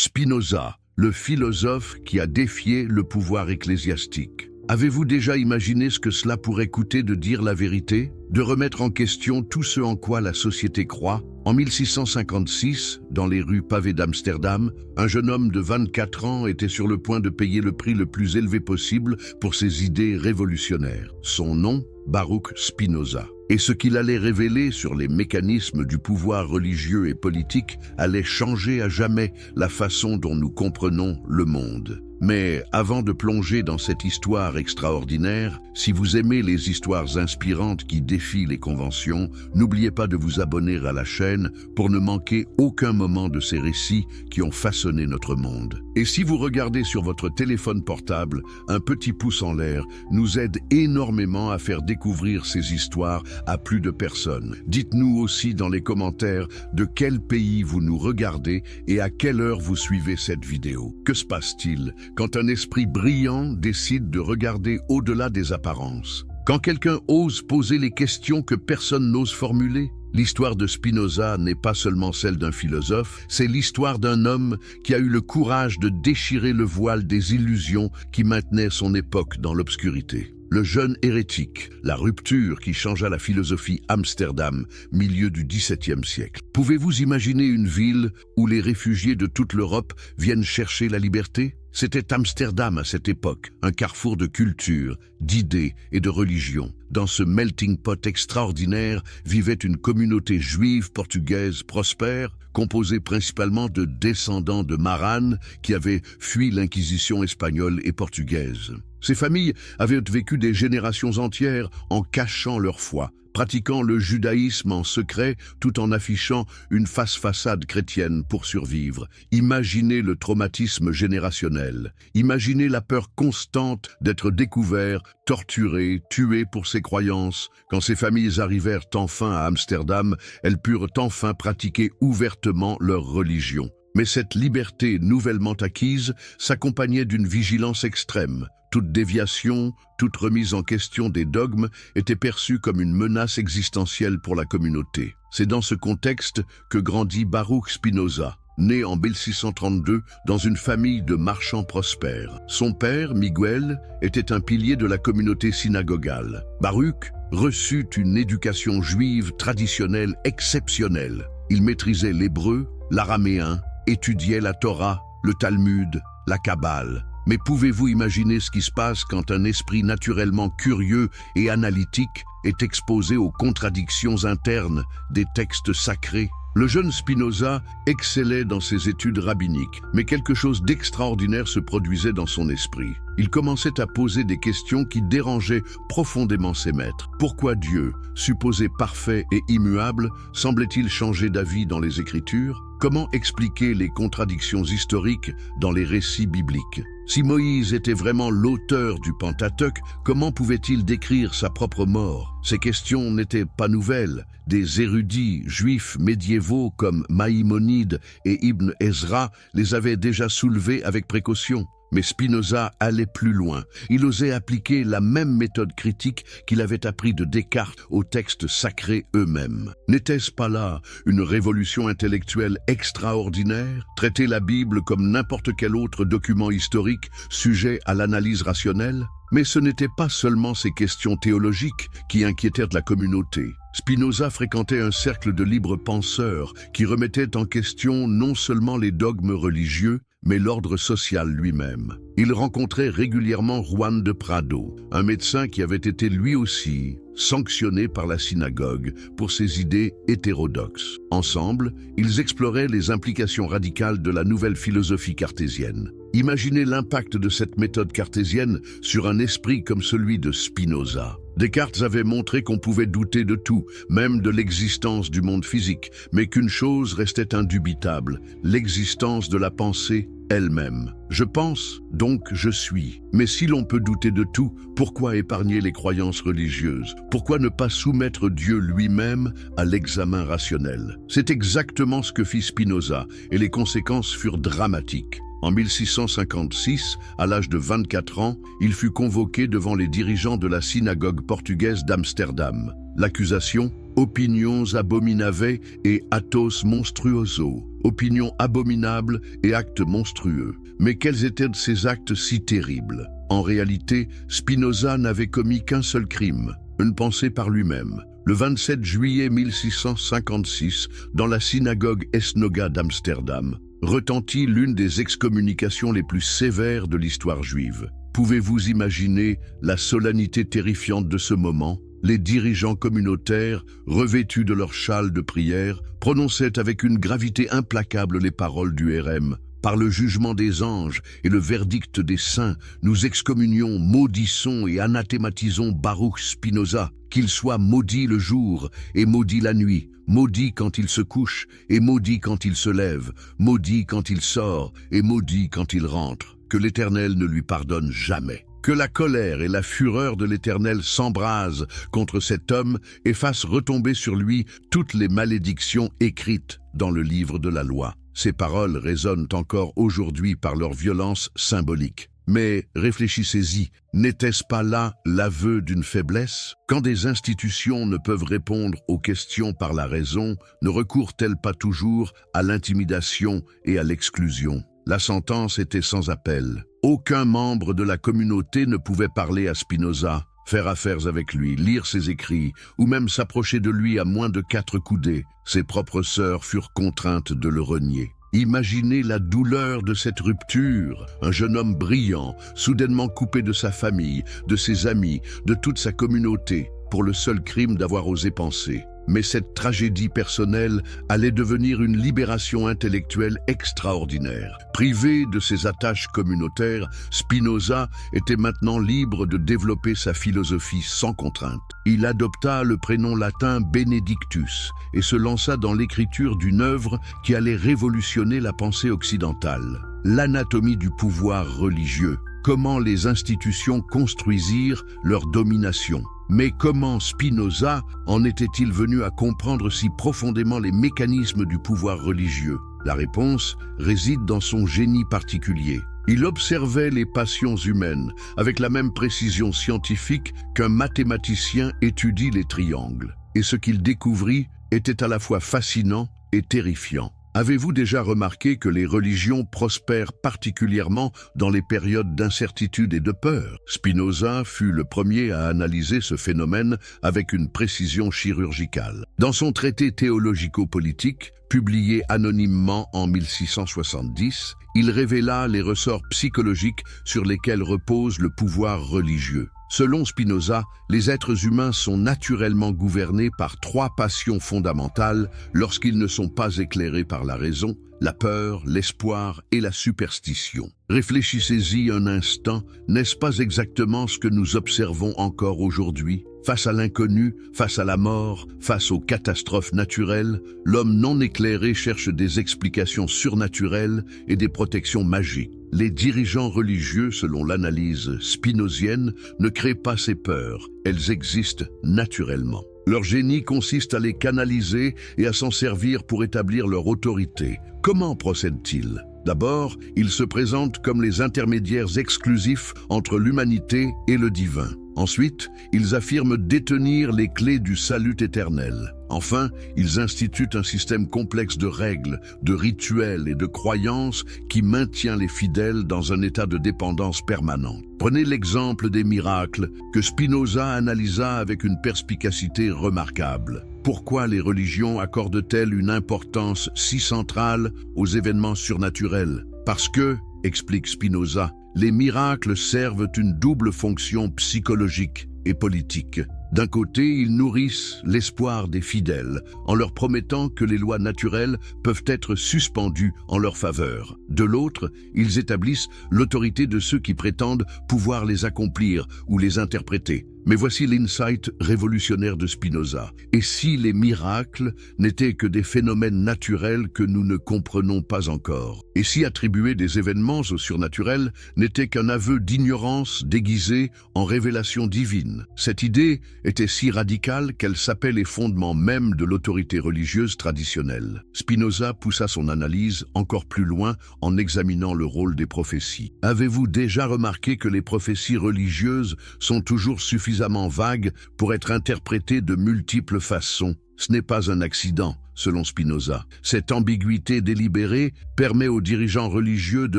Spinoza, le philosophe qui a défié le pouvoir ecclésiastique. Avez-vous déjà imaginé ce que cela pourrait coûter de dire la vérité, de remettre en question tout ce en quoi la société croit? En 1656, dans les rues pavées d'Amsterdam, un jeune homme de 24 ans était sur le point de payer le prix le plus élevé possible pour ses idées révolutionnaires. Son nom, Baruch Spinoza. Et ce qu'il allait révéler sur les mécanismes du pouvoir religieux et politique allait changer à jamais la façon dont nous comprenons le monde. Mais avant de plonger dans cette histoire extraordinaire, si vous aimez les histoires inspirantes qui défient les conventions, n'oubliez pas de vous abonner à la chaîne pour ne manquer aucun moment de ces récits qui ont façonné notre monde. Et si vous regardez sur votre téléphone portable, un petit pouce en l'air nous aide énormément à faire découvrir ces histoires à plus de personnes. Dites-nous aussi dans les commentaires de quel pays vous nous regardez et à quelle heure vous suivez cette vidéo. Que se passe-t-il quand un esprit brillant décide de regarder au-delà des apparences? Quand quelqu'un ose poser les questions que personne n'ose formuler? L'histoire de Spinoza n'est pas seulement celle d'un philosophe, c'est l'histoire d'un homme qui a eu le courage de déchirer le voile des illusions qui maintenaient son époque dans l'obscurité. Le jeune hérétique, la rupture qui changea la philosophie Amsterdam, milieu du XVIIe siècle. Pouvez-vous imaginer une ville où les réfugiés de toute l'Europe viennent chercher la liberté? C'était Amsterdam à cette époque, un carrefour de culture, d'idées et de religion. Dans ce melting pot extraordinaire vivait une communauté juive portugaise prospère, composée principalement de descendants de Maranes qui avaient fui l'Inquisition espagnole et portugaise. Ces familles avaient vécu des générations entières en cachant leur foi, pratiquant le judaïsme en secret tout en affichant une face-façade chrétienne pour survivre. Imaginez le traumatisme générationnel. Imaginez la peur constante d'être découvert, torturé, tué pour ses croyances. Quand ces familles arrivèrent enfin à Amsterdam, elles purent enfin pratiquer ouvertement leur religion. Mais cette liberté nouvellement acquise s'accompagnait d'une vigilance extrême. Toute déviation, toute remise en question des dogmes était perçue comme une menace existentielle pour la communauté. C'est dans ce contexte que grandit Baruch Spinoza, né en 1632 dans une famille de marchands prospères. Son père, Miguel, était un pilier de la communauté synagogale. Baruch reçut une éducation juive traditionnelle exceptionnelle. Il maîtrisait l'hébreu, l'araméen, étudiait la Torah, le Talmud, la Kabbale. Mais pouvez-vous imaginer ce qui se passe quand un esprit naturellement curieux et analytique est exposé aux contradictions internes des textes sacrés? Le jeune Spinoza excellait dans ses études rabbiniques, mais quelque chose d'extraordinaire se produisait dans son esprit. Il commençait à poser des questions qui dérangeaient profondément ses maîtres. Pourquoi Dieu, supposé parfait et immuable, semblait-il changer d'avis dans les Écritures? Comment expliquer les contradictions historiques dans les récits bibliques? Si Moïse était vraiment l'auteur du Pentateuque, comment pouvait-il décrire sa propre mort? Ces questions n'étaient pas nouvelles. Des érudits juifs médiévaux comme Maïmonide et Ibn Ezra les avaient déjà soulevées avec précaution. Mais Spinoza allait plus loin. Il osait appliquer la même méthode critique qu'il avait appris de Descartes aux textes sacrés eux-mêmes. N'était-ce pas là une révolution intellectuelle extraordinaire? Traiter la Bible comme n'importe quel autre document historique sujet à l'analyse rationnelle? Mais ce n'était pas seulement ces questions théologiques qui inquiétèrent la communauté. Spinoza fréquentait un cercle de libres penseurs qui remettaient en question non seulement les dogmes religieux, mais l'ordre social lui-même. Il rencontrait régulièrement Juan de Prado, un médecin qui avait été lui aussi sanctionné par la synagogue pour ses idées hétérodoxes. Ensemble, ils exploraient les implications radicales de la nouvelle philosophie cartésienne. Imaginez l'impact de cette méthode cartésienne sur un esprit comme celui de Spinoza. Descartes avait montré qu'on pouvait douter de tout, même de l'existence du monde physique, mais qu'une chose restait indubitable, l'existence de la pensée elle-même. Je pense, donc je suis. Mais si l'on peut douter de tout, pourquoi épargner les croyances religieuses? Pourquoi ne pas soumettre Dieu lui-même à l'examen rationnel? C'est exactement ce que fit Spinoza, et les conséquences furent dramatiques. En 1656, à l'âge de 24 ans, il fut convoqué devant les dirigeants de la synagogue portugaise d'Amsterdam. L'accusation, opinions abominave et atos monstruoso, opinions abominables et actes monstrueux. Mais quels étaient ces actes si terribles? En réalité, Spinoza n'avait commis qu'un seul crime, une pensée par lui-même. Le 27 juillet 1656, dans la synagogue Esnoga d'Amsterdam, retentit l'une des excommunications les plus sévères de l'histoire juive. Pouvez-vous imaginer la solennité terrifiante de ce moment? Les dirigeants communautaires, revêtus de leur châle de prière, prononçaient avec une gravité implacable les paroles du RM. Par le jugement des anges et le verdict des saints, nous excommunions, maudissons et anathématisons Baruch Spinoza, qu'il soit maudit le jour et maudit la nuit, maudit quand il se couche et maudit quand il se lève, maudit quand il sort et maudit quand il rentre. Que l'Éternel ne lui pardonne jamais. Que la colère et la fureur de l'Éternel s'embrasent contre cet homme et fassent retomber sur lui toutes les malédictions écrites dans le livre de la loi. Ces paroles résonnent encore aujourd'hui par leur violence symbolique. Mais réfléchissez-y, n'était-ce pas là l'aveu d'une faiblesse? Quand des institutions ne peuvent répondre aux questions par la raison, ne recourent-elles pas toujours à l'intimidation et à l'exclusion? La sentence était sans appel. Aucun membre de la communauté ne pouvait parler à Spinoza, faire affaire avec lui, lire ses écrits, ou même s'approcher de lui à moins de 4 coudées. Ses propres sœurs furent contraintes de le renier. Imaginez la douleur de cette rupture. Un jeune homme brillant, soudainement coupé de sa famille, de ses amis, de toute sa communauté, pour le seul crime d'avoir osé penser. Mais cette tragédie personnelle allait devenir une libération intellectuelle extraordinaire. Privé de ses attaches communautaires, Spinoza était maintenant libre de développer sa philosophie sans contrainte. Il adopta le prénom latin Benedictus et se lança dans l'écriture d'une œuvre qui allait révolutionner la pensée occidentale. L'anatomie du pouvoir religieux. Comment les institutions construisirent leur domination. Mais comment Spinoza en était-il venu à comprendre si profondément les mécanismes du pouvoir religieux? La réponse réside dans son génie particulier. Il observait les passions humaines avec la même précision scientifique qu'un mathématicien étudie les triangles. Et ce qu'il découvrit était à la fois fascinant et terrifiant. Avez-vous déjà remarqué que les religions prospèrent particulièrement dans les périodes d'incertitude et de peur? Spinoza fut le premier à analyser ce phénomène avec une précision chirurgicale. Dans son traité théologico-politique, publié anonymement en 1670, il révéla les ressorts psychologiques sur lesquels repose le pouvoir religieux. Selon Spinoza, les êtres humains sont naturellement gouvernés par 3 passions fondamentales lorsqu'ils ne sont pas éclairés par la raison, la peur, l'espoir et la superstition. Réfléchissez-y un instant, n'est-ce pas exactement ce que nous observons encore aujourd'hui? Face à l'inconnu, face à la mort, face aux catastrophes naturelles, l'homme non éclairé cherche des explications surnaturelles et des protections magiques. Les dirigeants religieux, selon l'analyse spinozienne, ne créent pas ces peurs, elles existent naturellement. Leur génie consiste à les canaliser et à s'en servir pour établir leur autorité. Comment procèdent-ils? D'abord, ils se présentent comme les intermédiaires exclusifs entre l'humanité et le divin. Ensuite, ils affirment détenir les clés du salut éternel. Enfin, ils instituent un système complexe de règles, de rituels et de croyances qui maintient les fidèles dans un état de dépendance permanente. Prenez l'exemple des miracles que Spinoza analysa avec une perspicacité remarquable. Pourquoi les religions accordent-elles une importance si centrale aux événements surnaturels? Parce que, explique Spinoza, les miracles servent une double fonction psychologique et politique. D'un côté, ils nourrissent l'espoir des fidèles, en leur promettant que les lois naturelles peuvent être suspendues en leur faveur. De l'autre, ils établissent l'autorité de ceux qui prétendent pouvoir les accomplir ou les interpréter. Mais voici l'insight révolutionnaire de Spinoza. Et si les miracles n'étaient que des phénomènes naturels que nous ne comprenons pas encore? Et si attribuer des événements au surnaturel n'était qu'un aveu d'ignorance déguisé en révélation divine? Cette idée était si radicale qu'elle sapait les fondements mêmes de l'autorité religieuse traditionnelle. Spinoza poussa son analyse encore plus loin en en examinant le rôle des prophéties. Avez-vous déjà remarqué que les prophéties religieuses sont toujours suffisamment vagues pour être interprétées de multiples façons? Ce n'est pas un accident, selon Spinoza. Cette ambiguïté délibérée permet aux dirigeants religieux de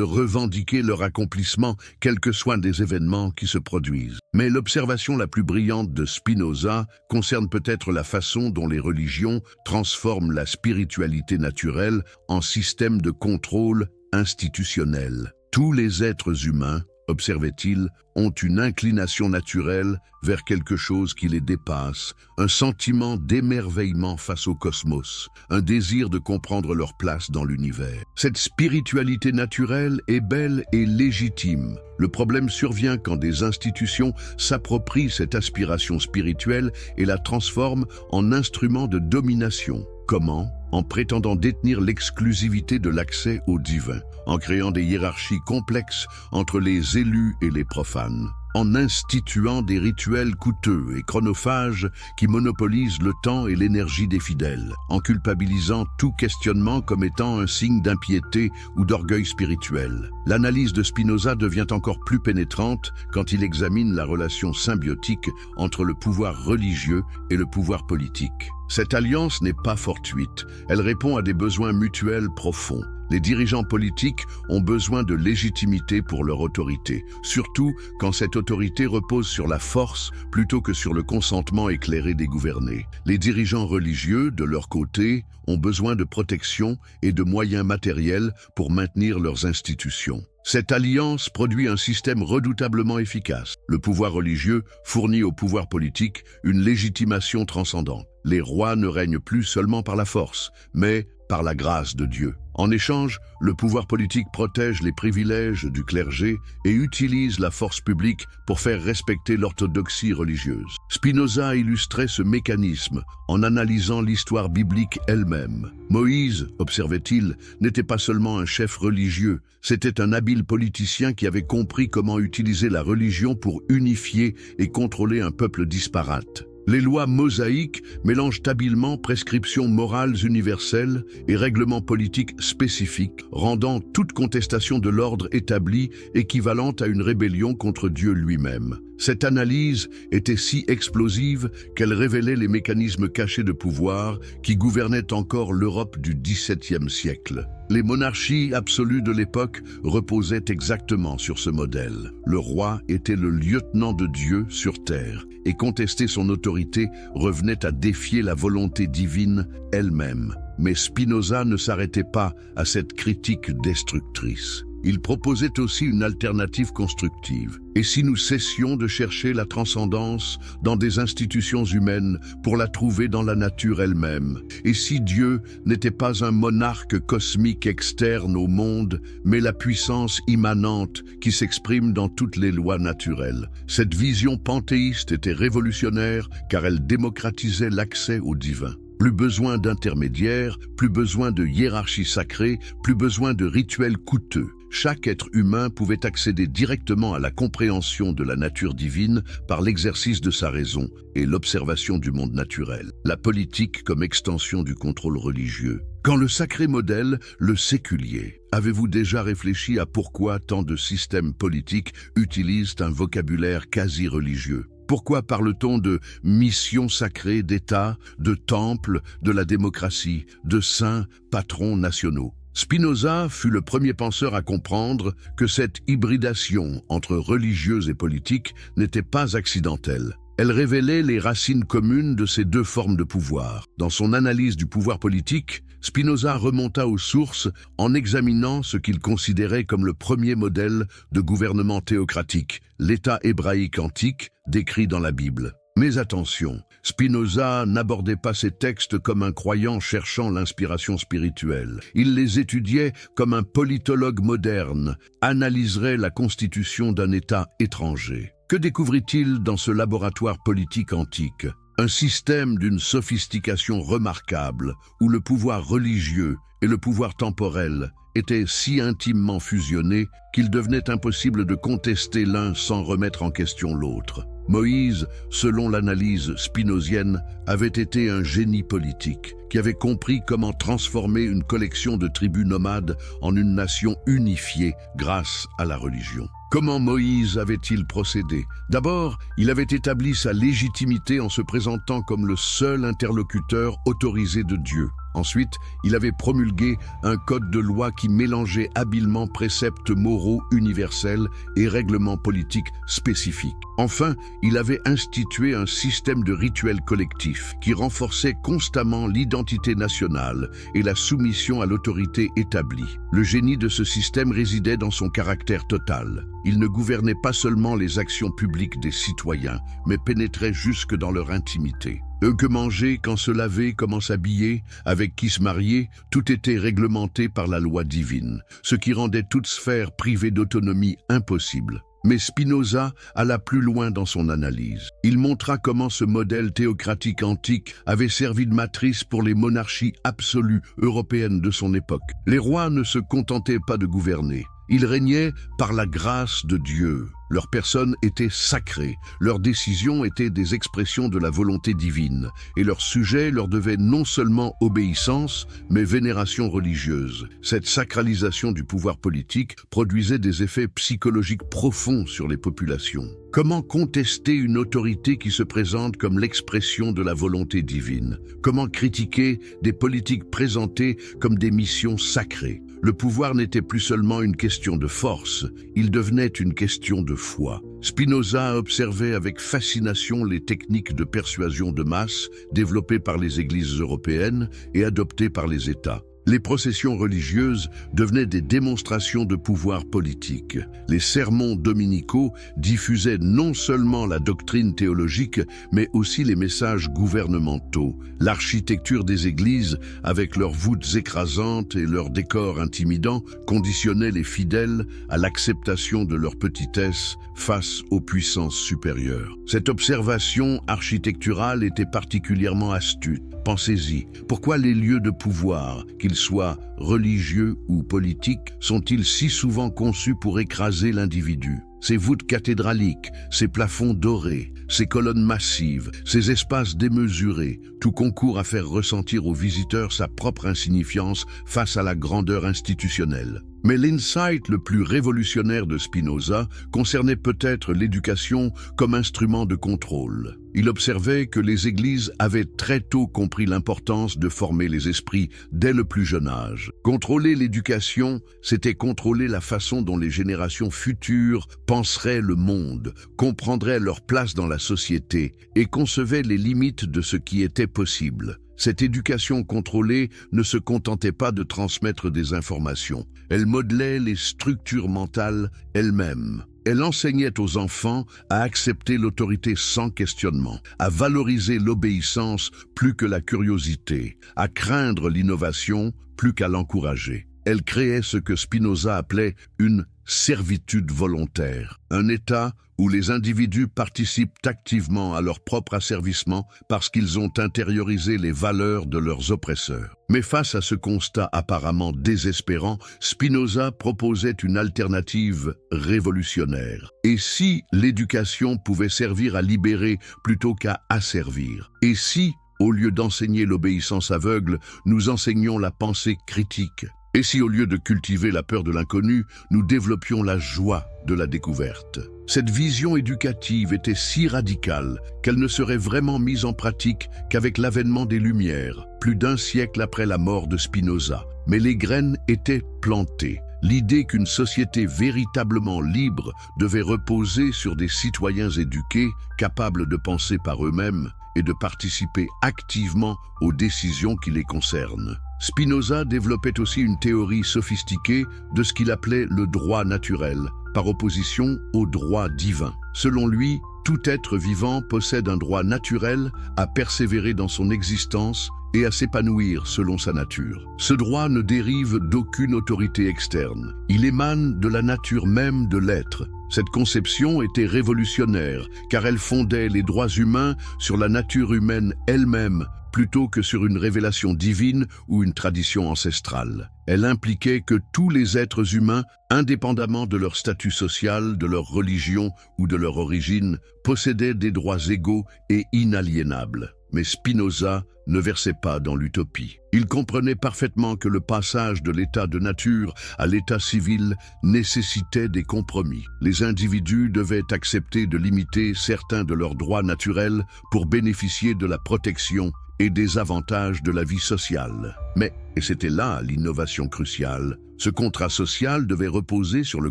revendiquer leur accomplissement, quels que soient les événements qui se produisent. Mais l'observation la plus brillante de Spinoza concerne peut-être la façon dont les religions transforment la spiritualité naturelle en système de contrôle institutionnel. Tous les êtres humains, observait-il, ont une inclination naturelle vers quelque chose qui les dépasse, un sentiment d'émerveillement face au cosmos, un désir de comprendre leur place dans l'univers. Cette spiritualité naturelle est belle et légitime. Le problème survient quand des institutions s'approprient cette aspiration spirituelle et la transforment en instrument de domination. Comment? En prétendant détenir l'exclusivité de l'accès au divin, en créant des hiérarchies complexes entre les élus et les profanes, en instituant des rituels coûteux et chronophages qui monopolisent le temps et l'énergie des fidèles, en culpabilisant tout questionnement comme étant un signe d'impiété ou d'orgueil spirituel. L'analyse de Spinoza devient encore plus pénétrante quand il examine la relation symbiotique entre le pouvoir religieux et le pouvoir politique. Cette alliance n'est pas fortuite, elle répond à des besoins mutuels profonds. Les dirigeants politiques ont besoin de légitimité pour leur autorité, surtout quand cette autorité repose sur la force plutôt que sur le consentement éclairé des gouvernés. Les dirigeants religieux, de leur côté, ont besoin de protection et de moyens matériels pour maintenir leurs institutions. Cette alliance produit un système redoutablement efficace. Le pouvoir religieux fournit au pouvoir politique une légitimation transcendante. Les rois ne règnent plus seulement par la force, mais par la grâce de Dieu. En échange, le pouvoir politique protège les privilèges du clergé et utilise la force publique pour faire respecter l'orthodoxie religieuse. Spinoza illustrait ce mécanisme en analysant l'histoire biblique elle-même. Moïse, observait-il, n'était pas seulement un chef religieux, c'était un habile politicien qui avait compris comment utiliser la religion pour unifier et contrôler un peuple disparate. Les lois mosaïques mélangent habilement prescriptions morales universelles et règlements politiques spécifiques, rendant toute contestation de l'ordre établi équivalente à une rébellion contre Dieu lui-même. Cette analyse était si explosive qu'elle révélait les mécanismes cachés de pouvoir qui gouvernaient encore l'Europe du XVIIe siècle. Les monarchies absolues de l'époque reposaient exactement sur ce modèle. Le roi était le lieutenant de Dieu sur terre, et contester son autorité revenait à défier la volonté divine elle-même. Mais Spinoza ne s'arrêtait pas à cette critique destructrice. Il proposait aussi une alternative constructive. Et si nous cessions de chercher la transcendance dans des institutions humaines pour la trouver dans la nature elle-même? Et si Dieu n'était pas un monarque cosmique externe au monde, mais la puissance immanente qui s'exprime dans toutes les lois naturelles? Cette vision panthéiste était révolutionnaire car elle démocratisait l'accès au divin. Plus besoin d'intermédiaires, plus besoin de hiérarchie sacrée, plus besoin de rituels coûteux. Chaque être humain pouvait accéder directement à la compréhension de la nature divine par l'exercice de sa raison et l'observation du monde naturel. La politique comme extension du contrôle religieux. Quand le sacré modèle, le séculier. Avez-vous déjà réfléchi à pourquoi tant de systèmes politiques utilisent un vocabulaire quasi religieux? Pourquoi parle-t-on de mission sacrée d'État, de temple, de la démocratie, de saints patrons nationaux? Spinoza fut le premier penseur à comprendre que cette hybridation entre religieux et politique n'était pas accidentelle. Elle révélait les racines communes de ces deux formes de pouvoir. Dans son analyse du pouvoir politique, Spinoza remonta aux sources en examinant ce qu'il considérait comme le premier modèle de gouvernement théocratique, l'État hébraïque antique décrit dans la Bible. Mais attention, Spinoza n'abordait pas ces textes comme un croyant cherchant l'inspiration spirituelle. Il les étudiait comme un politologue moderne, analyserait la constitution d'un État étranger. Que découvrit-il dans ce laboratoire politique antique? Un système d'une sophistication remarquable, où le pouvoir religieux et le pouvoir temporel étaient si intimement fusionnés qu'il devenait impossible de contester l'un sans remettre en question l'autre. Moïse, selon l'analyse spinozienne, avait été un génie politique, qui avait compris comment transformer une collection de tribus nomades en une nation unifiée grâce à la religion. Comment Moïse avait-il procédé? D'abord, il avait établi sa légitimité en se présentant comme le seul interlocuteur autorisé de Dieu. Ensuite, il avait promulgué un code de loi qui mélangeait habilement préceptes moraux universels et règlements politiques spécifiques. Enfin, il avait institué un système de rituels collectifs qui renforçait constamment l'identité nationale et la soumission à l'autorité établie. Le génie de ce système résidait dans son caractère total. Il ne gouvernait pas seulement les actions publiques des citoyens, mais pénétrait jusque dans leur intimité. Que manger, quand se laver, comment s'habiller, avec qui se marier, tout était réglementé par la loi divine, ce qui rendait toute sphère privée d'autonomie impossible. Mais Spinoza alla plus loin dans son analyse. Il montra comment ce modèle théocratique antique avait servi de matrice pour les monarchies absolues européennes de son époque. Les rois ne se contentaient pas de gouverner. Ils régnaient par la grâce de Dieu. Leur personne était sacrée, leurs décisions étaient des expressions de la volonté divine, et leurs sujets leur devaient non seulement obéissance, mais vénération religieuse. Cette sacralisation du pouvoir politique produisait des effets psychologiques profonds sur les populations. Comment contester une autorité qui se présente comme l'expression de la volonté divine? Comment critiquer des politiques présentées comme des missions sacrées? Le pouvoir n'était plus seulement une question de force, il devenait une question de foi. Spinoza observait avec fascination les techniques de persuasion de masse développées par les églises européennes et adoptées par les États. Les processions religieuses devenaient des démonstrations de pouvoir politique. Les sermons dominicaux diffusaient non seulement la doctrine théologique, mais aussi les messages gouvernementaux. L'architecture des églises, avec leurs voûtes écrasantes et leurs décors intimidants, conditionnait les fidèles à l'acceptation de leur petitesse face aux puissances supérieures. Cette observation architecturale était particulièrement astute. Pensez-y, pourquoi les lieux de pouvoir, qu'ils soient religieux ou politiques, sont-ils si souvent conçus pour écraser l'individu? Ces voûtes cathédraliques, ces plafonds dorés, ces colonnes massives, ces espaces démesurés, tout concourt à faire ressentir aux visiteurs sa propre insignifiance face à la grandeur institutionnelle. Mais l'insight le plus révolutionnaire de Spinoza concernait peut-être l'éducation comme instrument de contrôle. Il observait que les églises avaient très tôt compris l'importance de former les esprits dès le plus jeune âge. Contrôler l'éducation, c'était contrôler la façon dont les générations futures penseraient le monde, comprendraient leur place dans la société et concevaient les limites de ce qui était possible. Cette éducation contrôlée ne se contentait pas de transmettre des informations. Elle modelait les structures mentales elles-mêmes. Elle enseignait aux enfants à accepter l'autorité sans questionnement, à valoriser l'obéissance plus que la curiosité, à craindre l'innovation plus qu'à l'encourager. Elle créait ce que Spinoza appelait une servitude volontaire, un état où les individus participent activement à leur propre asservissement parce qu'ils ont intériorisé les valeurs de leurs oppresseurs. Mais face à ce constat apparemment désespérant, Spinoza proposait une alternative révolutionnaire. Et si l'éducation pouvait servir à libérer plutôt qu'à asservir? Et si, au lieu d'enseigner l'obéissance aveugle, nous enseignions la pensée critique? Et si, au lieu de cultiver la peur de l'inconnu, nous développions la joie de la découverte? Cette vision éducative était si radicale qu'elle ne serait vraiment mise en pratique qu'avec l'avènement des Lumières, plus d'un siècle après la mort de Spinoza. Mais les graines étaient plantées. L'idée qu'une société véritablement libre devait reposer sur des citoyens éduqués, capables de penser par eux-mêmes et de participer activement aux décisions qui les concernent. Spinoza développait aussi une théorie sophistiquée de ce qu'il appelait le droit naturel, par opposition au droit divin. Selon lui, tout être vivant possède un droit naturel à persévérer dans son existence et à s'épanouir selon sa nature. Ce droit ne dérive d'aucune autorité externe. Il émane de la nature même de l'être. Cette conception était révolutionnaire, car elle fondait les droits humains sur la nature humaine elle-même, plutôt que sur une révélation divine ou une tradition ancestrale. Elle impliquait que tous les êtres humains, indépendamment de leur statut social, de leur religion ou de leur origine, possédaient des droits égaux et inaliénables. Mais Spinoza ne versait pas dans l'utopie. Il comprenait parfaitement que le passage de l'état de nature à l'état civil nécessitait des compromis. Les individus devaient accepter de limiter certains de leurs droits naturels pour bénéficier de la protection et des avantages de la vie sociale. Mais, et c'était là l'innovation cruciale, ce contrat social devait reposer sur le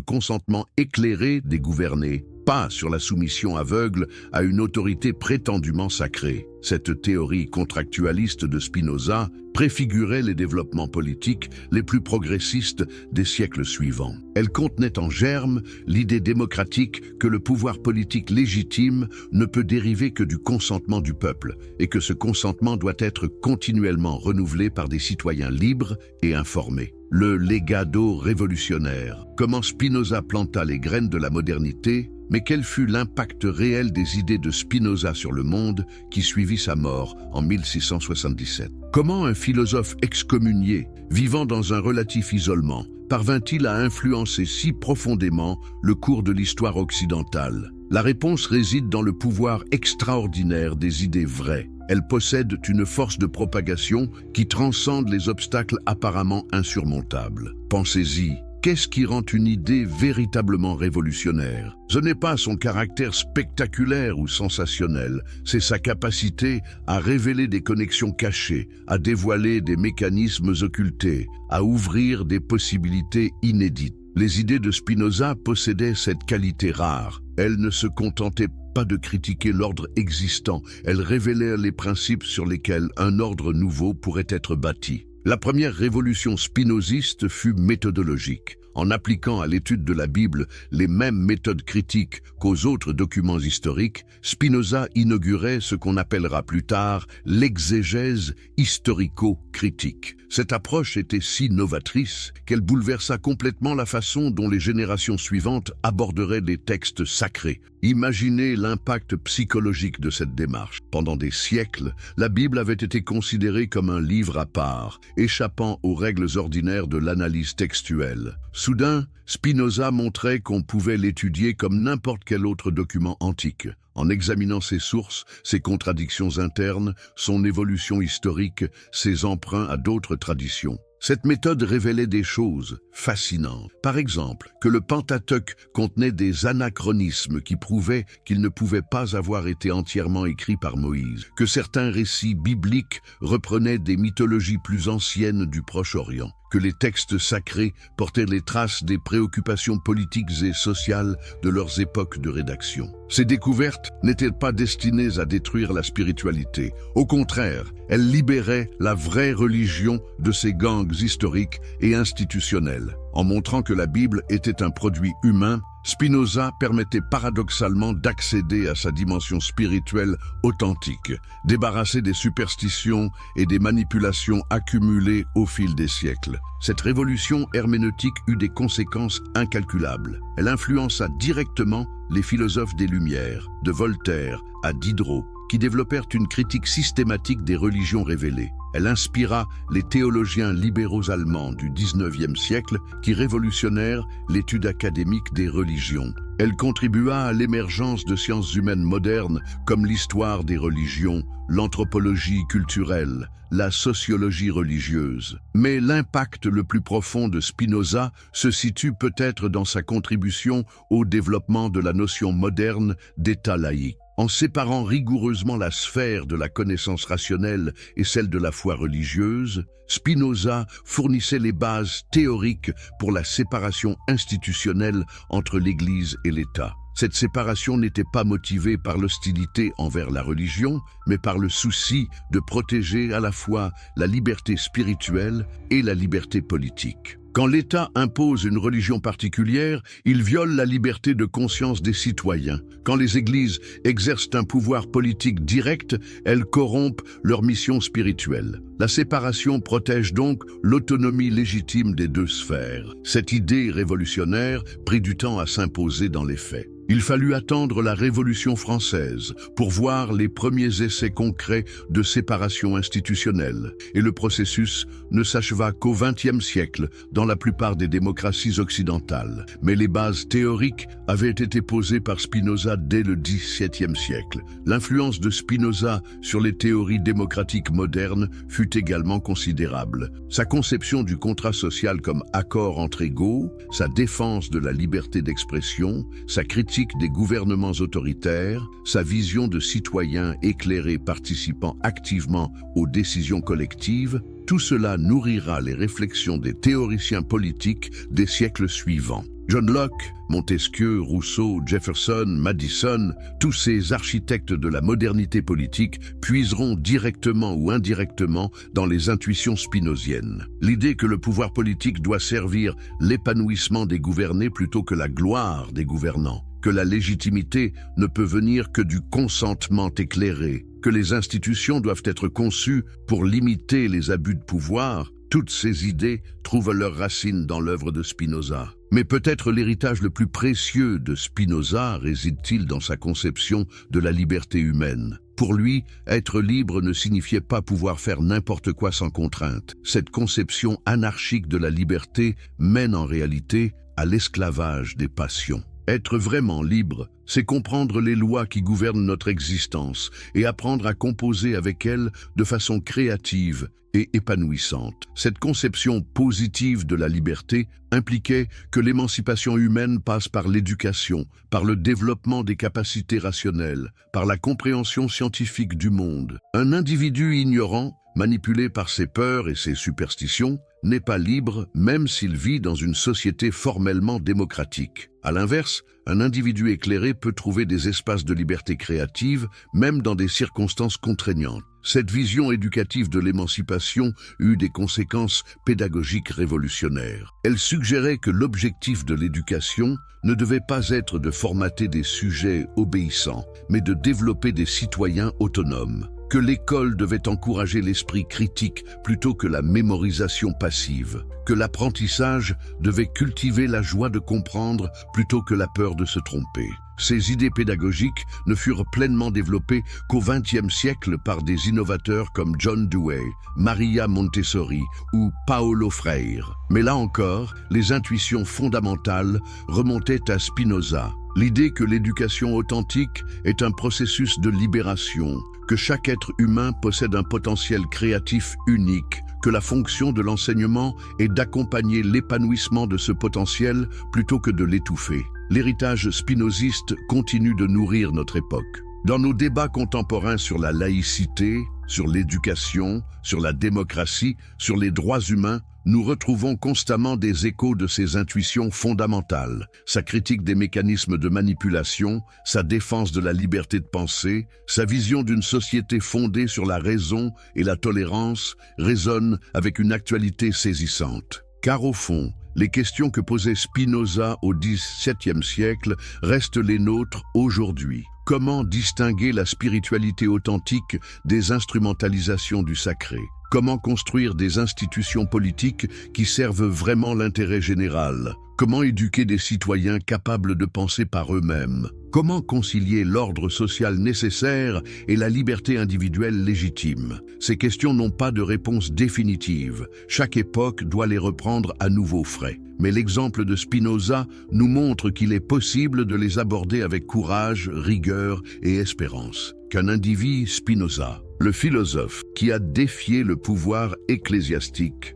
consentement éclairé des gouvernés, pas sur la soumission aveugle à une autorité prétendument sacrée. Cette théorie contractualiste de Spinoza préfigurait les développements politiques les plus progressistes des siècles suivants. Elle contenait en germe l'idée démocratique que le pouvoir politique légitime ne peut dériver que du consentement du peuple et que ce consentement doit être continuellement renouvelé par des citoyens libres et informés. Le legado révolutionnaire. Comment Spinoza planta les graines de la modernité, mais quel fut l'impact réel des idées de Spinoza sur le monde qui suivit sa mort en 1677? Comment un philosophe excommunié, vivant dans un relatif isolement, parvint-il à influencer si profondément le cours de l'histoire occidentale? La réponse réside dans le pouvoir extraordinaire des idées vraies. Elles possèdent une force de propagation qui transcende les obstacles apparemment insurmontables. Pensez-y. Qu'est-ce qui rend une idée véritablement révolutionnaire? Ce n'est pas son caractère spectaculaire ou sensationnel, c'est sa capacité à révéler des connexions cachées, à dévoiler des mécanismes occultés, à ouvrir des possibilités inédites. Les idées de Spinoza possédaient cette qualité rare. Elles ne se contentaient pas de critiquer l'ordre existant, elles révélèrent les principes sur lesquels un ordre nouveau pourrait être bâti. La première révolution spinoziste fut méthodologique. En appliquant à l'étude de la Bible les mêmes méthodes critiques qu'aux autres documents historiques, Spinoza inaugurait ce qu'on appellera plus tard l'exégèse historico-critique. Cette approche était si novatrice qu'elle bouleversa complètement la façon dont les générations suivantes aborderaient les textes sacrés. Imaginez l'impact psychologique de cette démarche. Pendant des siècles, la Bible avait été considérée comme un livre à part, échappant aux règles ordinaires de l'analyse textuelle. Soudain, Spinoza montrait qu'on pouvait l'étudier comme n'importe quel autre document antique, en examinant ses sources, ses contradictions internes, son évolution historique, ses emprunts à d'autres traditions. Cette méthode révélait des choses fascinantes. Par exemple, que le Pentateuque contenait des anachronismes qui prouvaient qu'il ne pouvait pas avoir été entièrement écrit par Moïse, que certains récits bibliques reprenaient des mythologies plus anciennes du Proche-Orient, que les textes sacrés portaient les traces des préoccupations politiques et sociales de leurs époques de rédaction. Ces découvertes n'étaient pas destinées à détruire la spiritualité. Au contraire, elles libéraient la vraie religion de ses gangs historiques et institutionnels. En montrant que la Bible était un produit humain, Spinoza permettait paradoxalement d'accéder à sa dimension spirituelle authentique, débarrassé des superstitions et des manipulations accumulées au fil des siècles. Cette révolution herméneutique eut des conséquences incalculables. Elle influença directement les philosophes des Lumières, de Voltaire à Diderot, qui développèrent une critique systématique des religions révélées. Elle inspira les théologiens libéraux allemands du XIXe siècle qui révolutionnèrent l'étude académique des religions. Elle contribua à l'émergence de sciences humaines modernes comme l'histoire des religions, l'anthropologie culturelle, la sociologie religieuse. Mais l'impact le plus profond de Spinoza se situe peut-être dans sa contribution au développement de la notion moderne d'État laïque. En séparant rigoureusement la sphère de la connaissance rationnelle et celle de la foi religieuse, Spinoza fournissait les bases théoriques pour la séparation institutionnelle entre l'Église et l'État. Cette séparation n'était pas motivée par l'hostilité envers la religion, mais par le souci de protéger à la fois la liberté spirituelle et la liberté politique. Quand l'État impose une religion particulière, il viole la liberté de conscience des citoyens. Quand les églises exercent un pouvoir politique direct, elles corrompent leur mission spirituelle. La séparation protège donc l'autonomie légitime des deux sphères. Cette idée révolutionnaire prit du temps à s'imposer dans les faits. Il fallut attendre la Révolution française pour voir les premiers essais concrets de séparation institutionnelle, et le processus ne s'acheva qu'au XXe siècle dans la plupart des démocraties occidentales. Mais les bases théoriques avaient été posées par Spinoza dès le XVIIe siècle. L'influence de Spinoza sur les théories démocratiques modernes fut également considérable. Sa conception du contrat social comme accord entre égaux, sa défense de la liberté d'expression, sa critique des gouvernements autoritaires, sa vision de citoyens éclairés participant activement aux décisions collectives, tout cela nourrira les réflexions des théoriciens politiques des siècles suivants. John Locke, Montesquieu, Rousseau, Jefferson, Madison, tous ces architectes de la modernité politique puiseront directement ou indirectement dans les intuitions spinoziennes. L'idée que le pouvoir politique doit servir l'épanouissement des gouvernés plutôt que la gloire des gouvernants, que la légitimité ne peut venir que du consentement éclairé, que les institutions doivent être conçues pour limiter les abus de pouvoir, toutes ces idées trouvent leurs racines dans l'œuvre de Spinoza. Mais peut-être l'héritage le plus précieux de Spinoza réside-t-il dans sa conception de la liberté humaine. Pour lui, être libre ne signifiait pas pouvoir faire n'importe quoi sans contrainte. Cette conception anarchique de la liberté mène en réalité à l'esclavage des passions. Être vraiment libre, c'est comprendre les lois qui gouvernent notre existence et apprendre à composer avec elles de façon créative et épanouissante. Cette conception positive de la liberté impliquait que l'émancipation humaine passe par l'éducation, par le développement des capacités rationnelles, par la compréhension scientifique du monde. Un individu ignorant, manipulé par ses peurs et ses superstitions, n'est pas libre même s'il vit dans une société formellement démocratique. À l'inverse, un individu éclairé peut trouver des espaces de liberté créative même dans des circonstances contraignantes. Cette vision éducative de l'émancipation eut des conséquences pédagogiques révolutionnaires. Elle suggérait que l'objectif de l'éducation ne devait pas être de formater des sujets obéissants, mais de développer des citoyens autonomes. Que l'école devait encourager l'esprit critique plutôt que la mémorisation passive, que l'apprentissage devait cultiver la joie de comprendre plutôt que la peur de se tromper. Ces idées pédagogiques ne furent pleinement développées qu'au XXe siècle par des innovateurs comme John Dewey, Maria Montessori ou Paulo Freire. Mais là encore, les intuitions fondamentales remontaient à Spinoza. L'idée que l'éducation authentique est un processus de libération, que chaque être humain possède un potentiel créatif unique, que la fonction de l'enseignement est d'accompagner l'épanouissement de ce potentiel plutôt que de l'étouffer. L'héritage spinoziste continue de nourrir notre époque. Dans nos débats contemporains sur la laïcité, sur l'éducation, sur la démocratie, sur les droits humains, nous retrouvons constamment des échos de ces intuitions fondamentales. Sa critique des mécanismes de manipulation, sa défense de la liberté de penser, sa vision d'une société fondée sur la raison et la tolérance résonnent avec une actualité saisissante. Car au fond, les questions que posait Spinoza au XVIIe siècle restent les nôtres aujourd'hui. Comment distinguer la spiritualité authentique des instrumentalisations du sacré ? Comment construire des institutions politiques qui servent vraiment l'intérêt général? Comment éduquer des citoyens capables de penser par eux-mêmes? Comment concilier l'ordre social nécessaire et la liberté individuelle légitime? Ces questions n'ont pas de réponse définitive. Chaque époque doit les reprendre à nouveau frais. Mais l'exemple de Spinoza nous montre qu'il est possible de les aborder avec courage, rigueur et espérance. Qu'un individu Spinoza, le philosophe qui a défié le pouvoir ecclésiastique.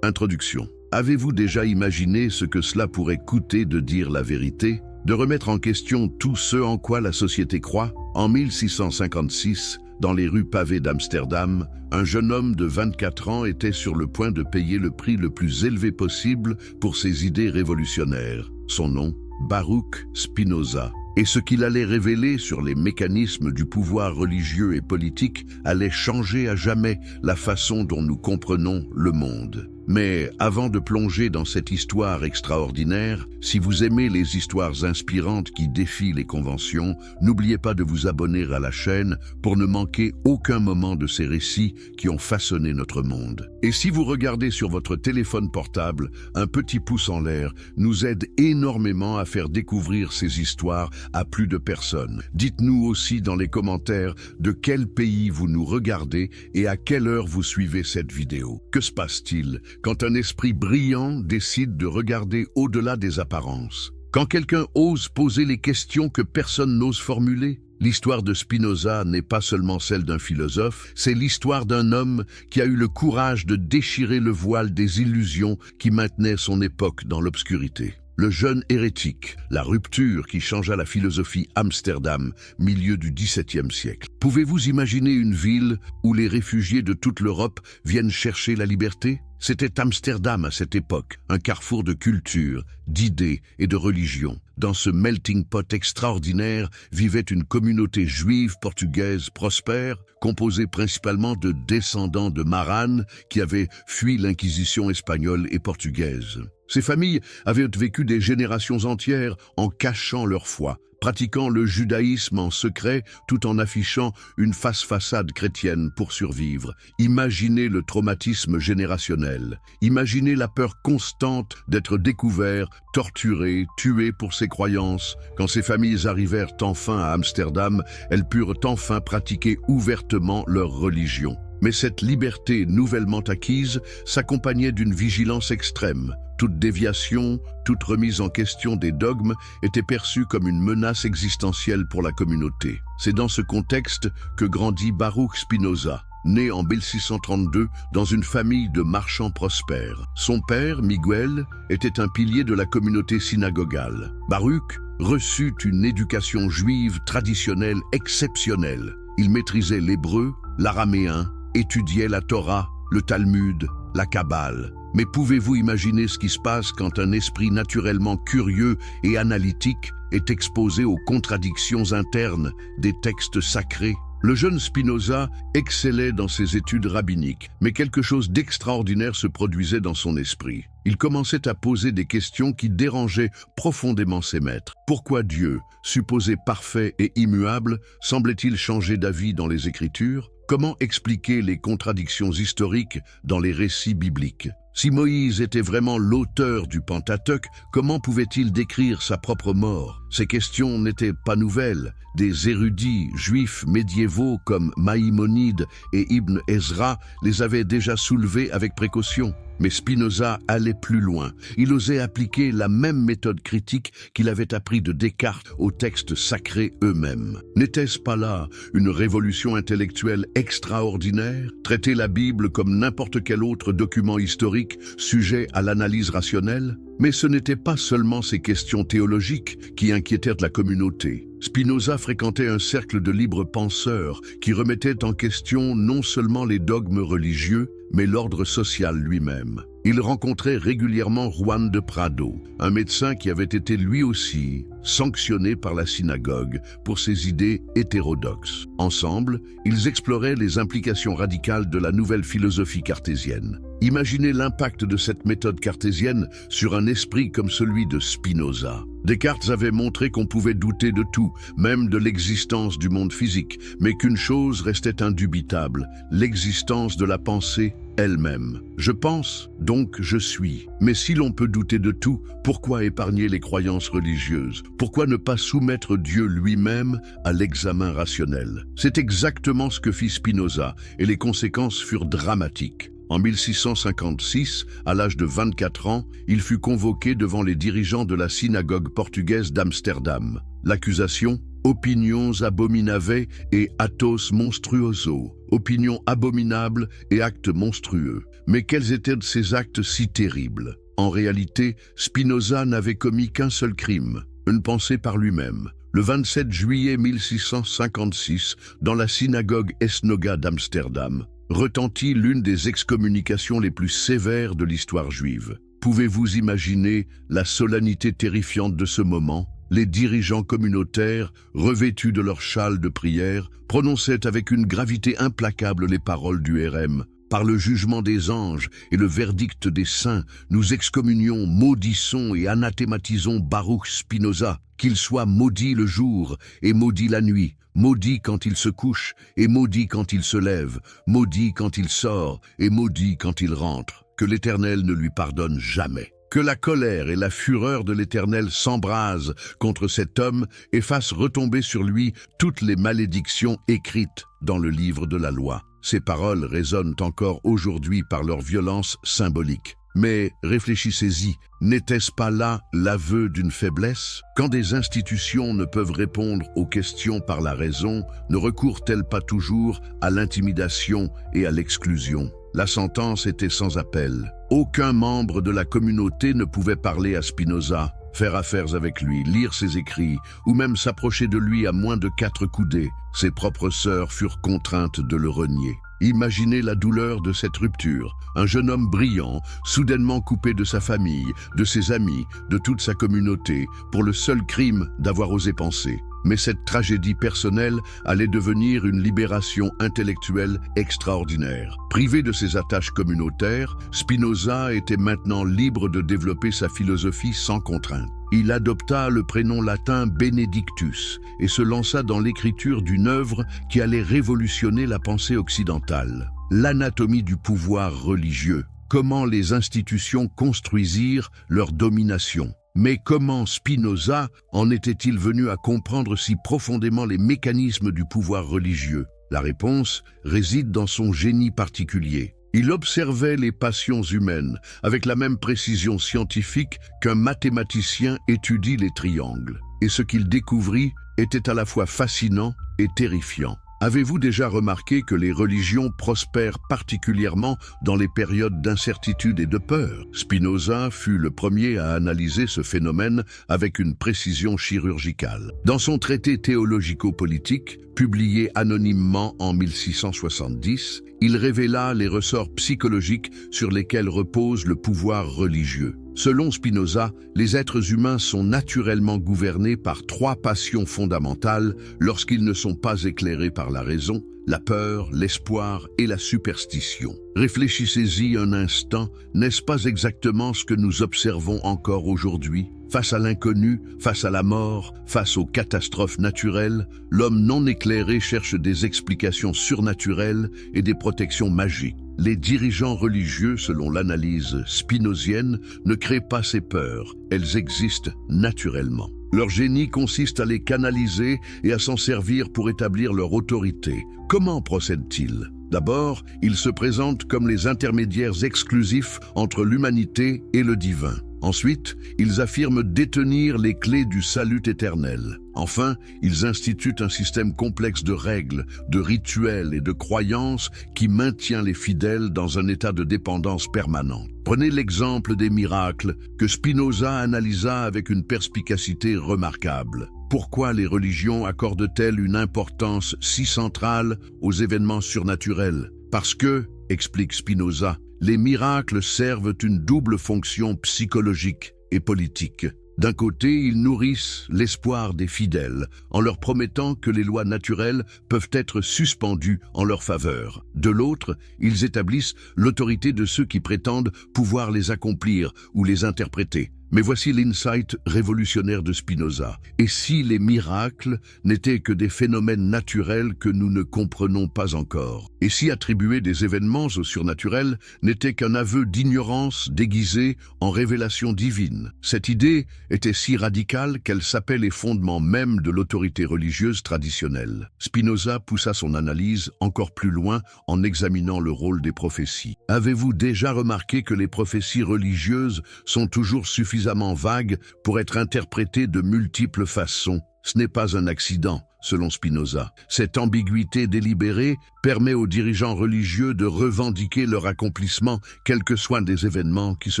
Introduction. Avez-vous déjà imaginé ce que cela pourrait coûter de dire la vérité, de remettre en question tout ce en quoi la société croit? En 1656, dans les rues pavées d'Amsterdam, un jeune homme de 24 ans était sur le point de payer le prix le plus élevé possible pour ses idées révolutionnaires. Son nom, Baruch Spinoza. Et ce qu'il allait révéler sur les mécanismes du pouvoir religieux et politique allait changer à jamais la façon dont nous comprenons le monde. Mais avant de plonger dans cette histoire extraordinaire, si vous aimez les histoires inspirantes qui défient les conventions, n'oubliez pas de vous abonner à la chaîne pour ne manquer aucun moment de ces récits qui ont façonné notre monde. Et si vous regardez sur votre téléphone portable, un petit pouce en l'air nous aide énormément à faire découvrir ces histoires à plus de personnes. Dites-nous aussi dans les commentaires de quel pays vous nous regardez et à quelle heure vous suivez cette vidéo. Que se passe-t-il quand un esprit brillant décide de regarder au-delà des apparences? Quand quelqu'un ose poser les questions que personne n'ose formuler? L'histoire de Spinoza n'est pas seulement celle d'un philosophe, c'est l'histoire d'un homme qui a eu le courage de déchirer le voile des illusions qui maintenaient son époque dans l'obscurité. Le jeune hérétique, la rupture qui changea la philosophie Amsterdam, milieu du XVIIe siècle. Pouvez-vous imaginer une ville où les réfugiés de toute l'Europe viennent chercher la liberté? C'était Amsterdam à cette époque, un carrefour de culture, d'idées et de religions. Dans ce melting pot extraordinaire vivait une communauté juive portugaise prospère, composée principalement de descendants de Maranes qui avaient fui l'Inquisition espagnole et portugaise. Ces familles avaient vécu des générations entières en cachant leur foi, pratiquant le judaïsme en secret tout en affichant une face-façade chrétienne pour survivre. Imaginez le traumatisme générationnel. Imaginez la peur constante d'être découvert, torturé, tué pour ses croyances. Quand ces familles arrivèrent enfin à Amsterdam, elles purent enfin pratiquer ouvertement leur religion. Mais cette liberté nouvellement acquise s'accompagnait d'une vigilance extrême. Toute déviation, toute remise en question des dogmes était perçue comme une menace existentielle pour la communauté. C'est dans ce contexte que grandit Baruch Spinoza, né en 1632 dans une famille de marchands prospères. Son père, Miguel, était un pilier de la communauté synagogale. Baruch reçut une éducation juive traditionnelle exceptionnelle. Il maîtrisait l'hébreu, l'araméen, étudiait la Torah, le Talmud, la Kabbale. Mais pouvez-vous imaginer ce qui se passe quand un esprit naturellement curieux et analytique est exposé aux contradictions internes des textes sacrés? Le jeune Spinoza excellait dans ses études rabbiniques, mais quelque chose d'extraordinaire se produisait dans son esprit. Il commençait à poser des questions qui dérangeaient profondément ses maîtres. Pourquoi Dieu, supposé parfait et immuable, semblait-il changer d'avis dans les Écritures? Comment expliquer les contradictions historiques dans les récits bibliques? Si Moïse était vraiment l'auteur du Pentateuque, comment pouvait-il décrire sa propre mort? Ces questions n'étaient pas nouvelles. Des érudits juifs médiévaux comme Maïmonide et Ibn Ezra les avaient déjà soulevées avec précaution. Mais Spinoza allait plus loin. Il osait appliquer la même méthode critique qu'il avait appris de Descartes aux textes sacrés eux-mêmes. N'était-ce pas là une révolution intellectuelle extraordinaire? Traiter la Bible comme n'importe quel autre document historique, sujet à l'analyse rationnelle? Mais ce n'était pas seulement ces questions théologiques qui inquiétèrent la communauté. Spinoza fréquentait un cercle de libres penseurs qui remettaient en question non seulement les dogmes religieux, mais l'ordre social lui-même. Il rencontrait régulièrement Juan de Prado, un médecin qui avait été lui aussi sanctionné par la synagogue pour ses idées hétérodoxes. Ensemble, ils exploraient les implications radicales de la nouvelle philosophie cartésienne. Imaginez l'impact de cette méthode cartésienne sur un esprit comme celui de Spinoza. Descartes avait montré qu'on pouvait douter de tout, même de l'existence du monde physique, mais qu'une chose restait indubitable, l'existence de la pensée elle-même. Je pense, donc je suis. Mais si l'on peut douter de tout, pourquoi épargner les croyances religieuses? Pourquoi ne pas soumettre Dieu lui-même à l'examen rationnel? C'est exactement ce que fit Spinoza, et les conséquences furent dramatiques. En 1656, à l'âge de 24 ans, il fut convoqué devant les dirigeants de la synagogue portugaise d'Amsterdam. L'accusation: opinions abominave et atos monstruoso. Opinions abominables et actes monstrueux. Mais quels étaient ces actes si terribles? En réalité, Spinoza n'avait commis qu'un seul crime, une pensée par lui-même. Le 27 juillet 1656, dans la synagogue Esnoga d'Amsterdam, retentit l'une des excommunications les plus sévères de l'histoire juive. Pouvez-vous imaginer la solennité terrifiante de ce moment? Les dirigeants communautaires, revêtus de leur châle de prière, prononçaient avec une gravité implacable les paroles du RM. Par le jugement des anges et le verdict des saints, nous excommunions, maudissons et anathématisons Baruch Spinoza, qu'il soit maudit le jour et maudit la nuit, maudit quand il se couche et maudit quand il se lève, maudit quand il sort et maudit quand il rentre. Que l'Éternel ne lui pardonne jamais. Que la colère et la fureur de l'Éternel s'embrasent contre cet homme et fassent retomber sur lui toutes les malédictions écrites dans le livre de la loi. Ces paroles résonnent encore aujourd'hui par leur violence symbolique. Mais réfléchissez-y, n'était-ce pas là l'aveu d'une faiblesse? Quand des institutions ne peuvent répondre aux questions par la raison, ne recourent-elles pas toujours à l'intimidation et à l'exclusion? La sentence était sans appel. Aucun membre de la communauté ne pouvait parler à Spinoza, faire affaires avec lui, lire ses écrits, ou même s'approcher de lui à moins de 4 coudées. Ses propres sœurs furent contraintes de le renier. Imaginez la douleur de cette rupture. Un jeune homme brillant, soudainement coupé de sa famille, de ses amis, de toute sa communauté, pour le seul crime d'avoir osé penser. Mais cette tragédie personnelle allait devenir une libération intellectuelle extraordinaire. Privé de ses attaches communautaires, Spinoza était maintenant libre de développer sa philosophie sans contrainte. Il adopta le prénom latin Benedictus et se lança dans l'écriture d'une œuvre qui allait révolutionner la pensée occidentale. L'anatomie du pouvoir religieux. Comment les institutions construisirent leur domination. Mais comment Spinoza en était-il venu à comprendre si profondément les mécanismes du pouvoir religieux? La réponse réside dans son génie particulier. Il observait les passions humaines avec la même précision scientifique qu'un mathématicien étudie les triangles. Et ce qu'il découvrit était à la fois fascinant et terrifiant. Avez-vous déjà remarqué que les religions prospèrent particulièrement dans les périodes d'incertitude et de peur? Spinoza fut le premier à analyser ce phénomène avec une précision chirurgicale. Dans son traité théologico-politique, publié anonymement en 1670, il révéla les ressorts psychologiques sur lesquels repose le pouvoir religieux. Selon Spinoza, les êtres humains sont naturellement gouvernés par 3 passions fondamentales lorsqu'ils ne sont pas éclairés par la raison, la peur, l'espoir et la superstition. Réfléchissez-y un instant, n'est-ce pas exactement ce que nous observons encore aujourd'hui? Face à l'inconnu, face à la mort, face aux catastrophes naturelles, l'homme non éclairé cherche des explications surnaturelles et des protections magiques. Les dirigeants religieux, selon l'analyse spinozienne, ne créent pas ces peurs, elles existent naturellement. Leur génie consiste à les canaliser et à s'en servir pour établir leur autorité. Comment procèdent-ils? D'abord, ils se présentent comme les intermédiaires exclusifs entre l'humanité et le divin. Ensuite, ils affirment détenir les clés du salut éternel. Enfin, ils instituent un système complexe de règles, de rituels et de croyances qui maintient les fidèles dans un état de dépendance permanente. Prenez l'exemple des miracles que Spinoza analysa avec une perspicacité remarquable. Pourquoi les religions accordent-elles une importance si centrale aux événements surnaturels? Parce que, explique Spinoza, les miracles servent une double fonction psychologique et politique. D'un côté, ils nourrissent l'espoir des fidèles, en leur promettant que les lois naturelles peuvent être suspendues en leur faveur. De l'autre, ils établissent l'autorité de ceux qui prétendent pouvoir les accomplir ou les interpréter. Mais voici l'insight révolutionnaire de Spinoza. Et si les miracles n'étaient que des phénomènes naturels que nous ne comprenons pas encore? Et si attribuer des événements au surnaturel n'était qu'un aveu d'ignorance déguisé en révélation divine? Cette idée était si radicale qu'elle sapait les fondements même de l'autorité religieuse traditionnelle. Spinoza poussa son analyse encore plus loin en examinant le rôle des prophéties. Avez-vous déjà remarqué que les prophéties religieuses sont toujours suffisamment vagues pour être interprétées de multiples façons? Ce n'est pas un accident, selon Spinoza. Cette ambiguïté délibérée permet aux dirigeants religieux de revendiquer leur accomplissement, quels que soient les événements qui se